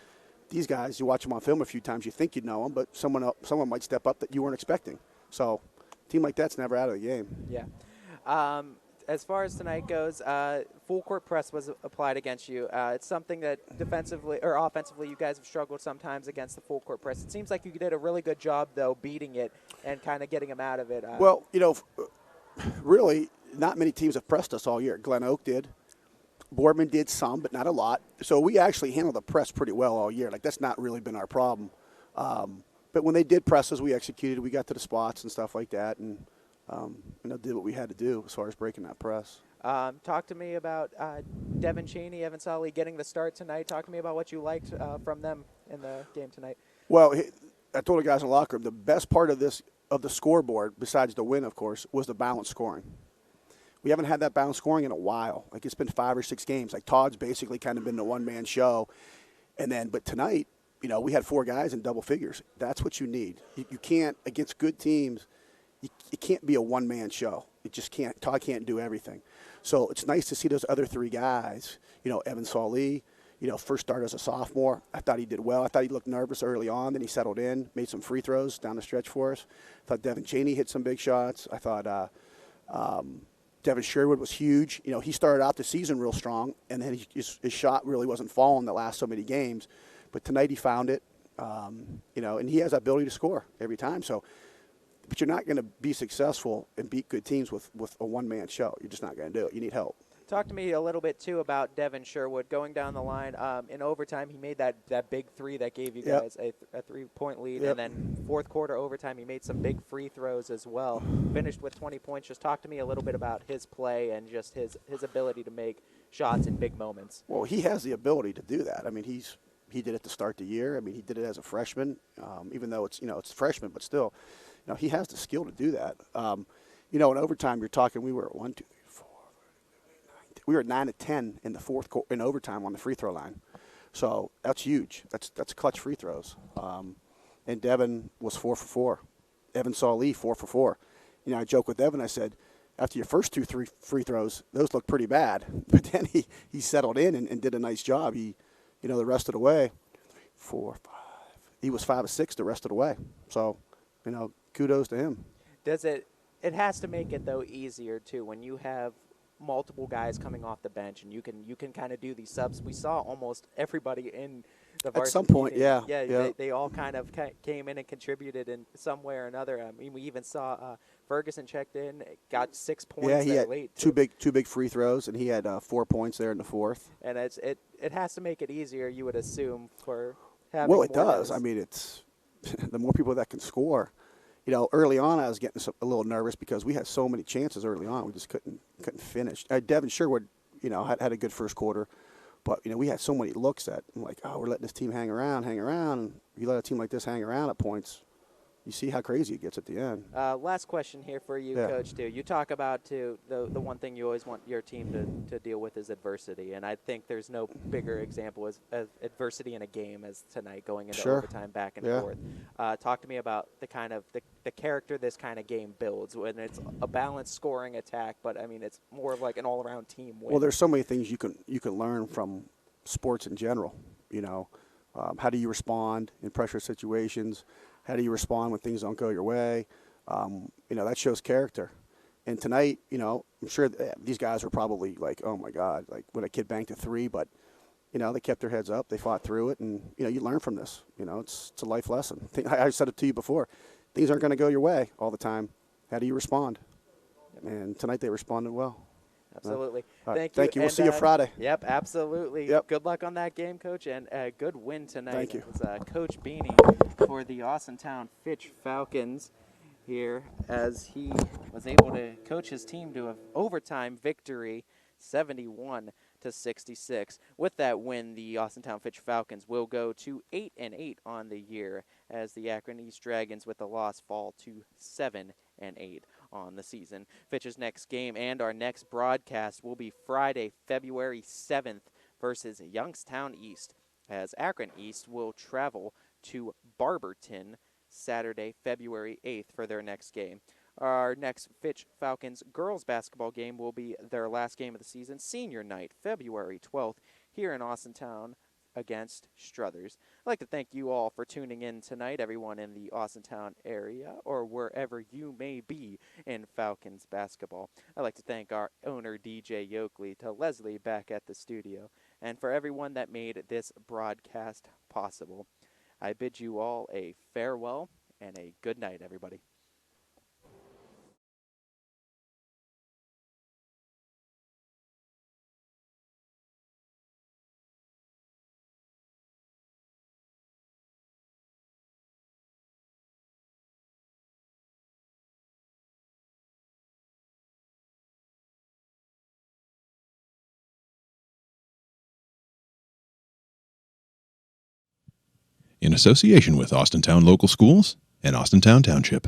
These guys, you watch them on film a few times, you think you know them, but someone might step up that you weren't expecting. So a team like that's never out of the game.
Yeah. As far as tonight goes, full court press was applied against you. It's something that defensively or offensively you guys have struggled sometimes against the full court press. It seems like you did a really good job, though, beating it and kind of getting them out of it.
Well, really, not many teams have pressed us all year. Glen Oak did. Boardman did some, but not a lot. So we actually handled the press pretty well all year. That's not really been our problem. But when they did press us, we executed. We got to the spots and stuff like that, and did what we had to do as far as breaking that press.
Talk to me about Devin Cheney, Evan Solly getting the start tonight. Talk to me about what you liked from them in the game tonight.
Well, I told the guys in the locker room, the best part of the scoreboard, besides the win, of course, was the balanced scoring. We haven't had that balanced scoring in a while. It's been 5 or 6 games. Todd's basically kind of been the one-man show. But tonight, we had 4 guys in double figures. That's what you need. You can't, against good teams, it can't be a one-man show. It just can't. Todd can't do everything. So it's nice to see those other 3 guys. Evan Solly, first started as a sophomore. I thought he did well. I thought he looked nervous early on. Then he settled in, made some free throws down the stretch for us. I thought Devin Cheney hit some big shots. I thought Devin Sherwood was huge. He started out the season real strong, and then his shot really wasn't falling the last so many games. But tonight he found it. And he has that ability to score every time. So, but you're not going to be successful and beat good teams with a one-man show. You're just not going to do it. You need help.
Talk to me a little bit, too, about Devin Sherwood going down the line. In overtime, he made that big three that gave you guys a 3-point lead. And then fourth quarter overtime, he made some big free throws as well. Finished with 20 points. Just talk to me a little bit about his play and just his ability to make shots in big moments.
Well, he has the ability to do that. I mean, he did it to start the year. I mean, he did it as a freshman, even though it's freshman, but still, he has the skill to do that. In overtime, you're talking, we were at 1, 2, 3, 4, 5, 9, 10. We were at 9 to 10 in the fourth in overtime on the free throw line. So that's huge. That's clutch free throws. And Devin was 4 for 4. Evan saw Lee 4 for 4. I joked with Evan. I said, after your first 2 free throws, those looked pretty bad. But then he settled in and did a nice job. He, the rest of the way, 4, 5. He was 5 of 6 the rest of the way. So, kudos to him.
Does it has to make it, though, easier, too, when you have multiple guys coming off the bench and you can kind of do these subs. We saw almost everybody in the varsity.
At some point,
team.
yeah.
They all kind of came in and contributed in some way or another. I mean, we even saw Ferguson checked in, got 6 points.
Yeah, he had
late,
two big free throws, and he had 4 points there in the fourth.
And it has to make it easier, you would assume, for having.
Well, it does.
Guys.
I mean, it's the more people that can score. Early on, I was getting a little nervous because we had so many chances early on. We just couldn't finish. Devin Sherwood, had a good first quarter, but we had so many looks that I'm like, we're letting this team hang around. And you let a team like this hang around at points, you see how crazy it gets at the end.
Last question here for you, Coach, too. You talk about, too, the one thing you always want your team to deal with is adversity, and I think there's no bigger example of adversity in a game as tonight going into overtime back and forth. Talk to me about the kind of the character this kind of game builds when it's a balanced scoring attack, but, I mean, it's more of like an all-around team win.
Well, there's so many things you can learn from sports in general, how do you respond in pressure situations? How do you respond when things don't go your way? That shows character. And tonight, I'm sure these guys were probably like, oh, my God, like when a kid banked a 3, but, they kept their heads up. They fought through it, and, you learn from this. It's a life lesson. I said it to you before. Things aren't going to go your way all the time. How do you respond? And tonight they responded well.
Absolutely.
Right.
Thank you.
We'll see you Friday.
Yep, absolutely.
Yep.
Good luck on that game, Coach, and a good win tonight.
Thank you.
It was Coach Beanie for the Austintown Fitch Falcons here as he was able to coach his team to an overtime victory, 71-66. With that win, the Austintown Fitch Falcons will go to 8-8 on the year as the Akron East Dragons with the loss fall to 7-8 on the season. Fitch's next game and our next broadcast will be Friday, February 7th versus Youngstown East, as Akron East will travel to Barberton Saturday, February 8th for their next game. Our next Fitch Falcons girls basketball game will be their last game of the season, senior night, February 12th, here in Austintown against Struthers. I'd like to thank you all for tuning in tonight, everyone in the Austintown area or wherever you may be in Falcons basketball. I'd like to thank our owner, DJ Yoakley, to Leslie back at the studio, and for everyone that made this broadcast possible. I bid you all a farewell and a good night, everybody.
In association with Austintown Local Schools and Austintown Township.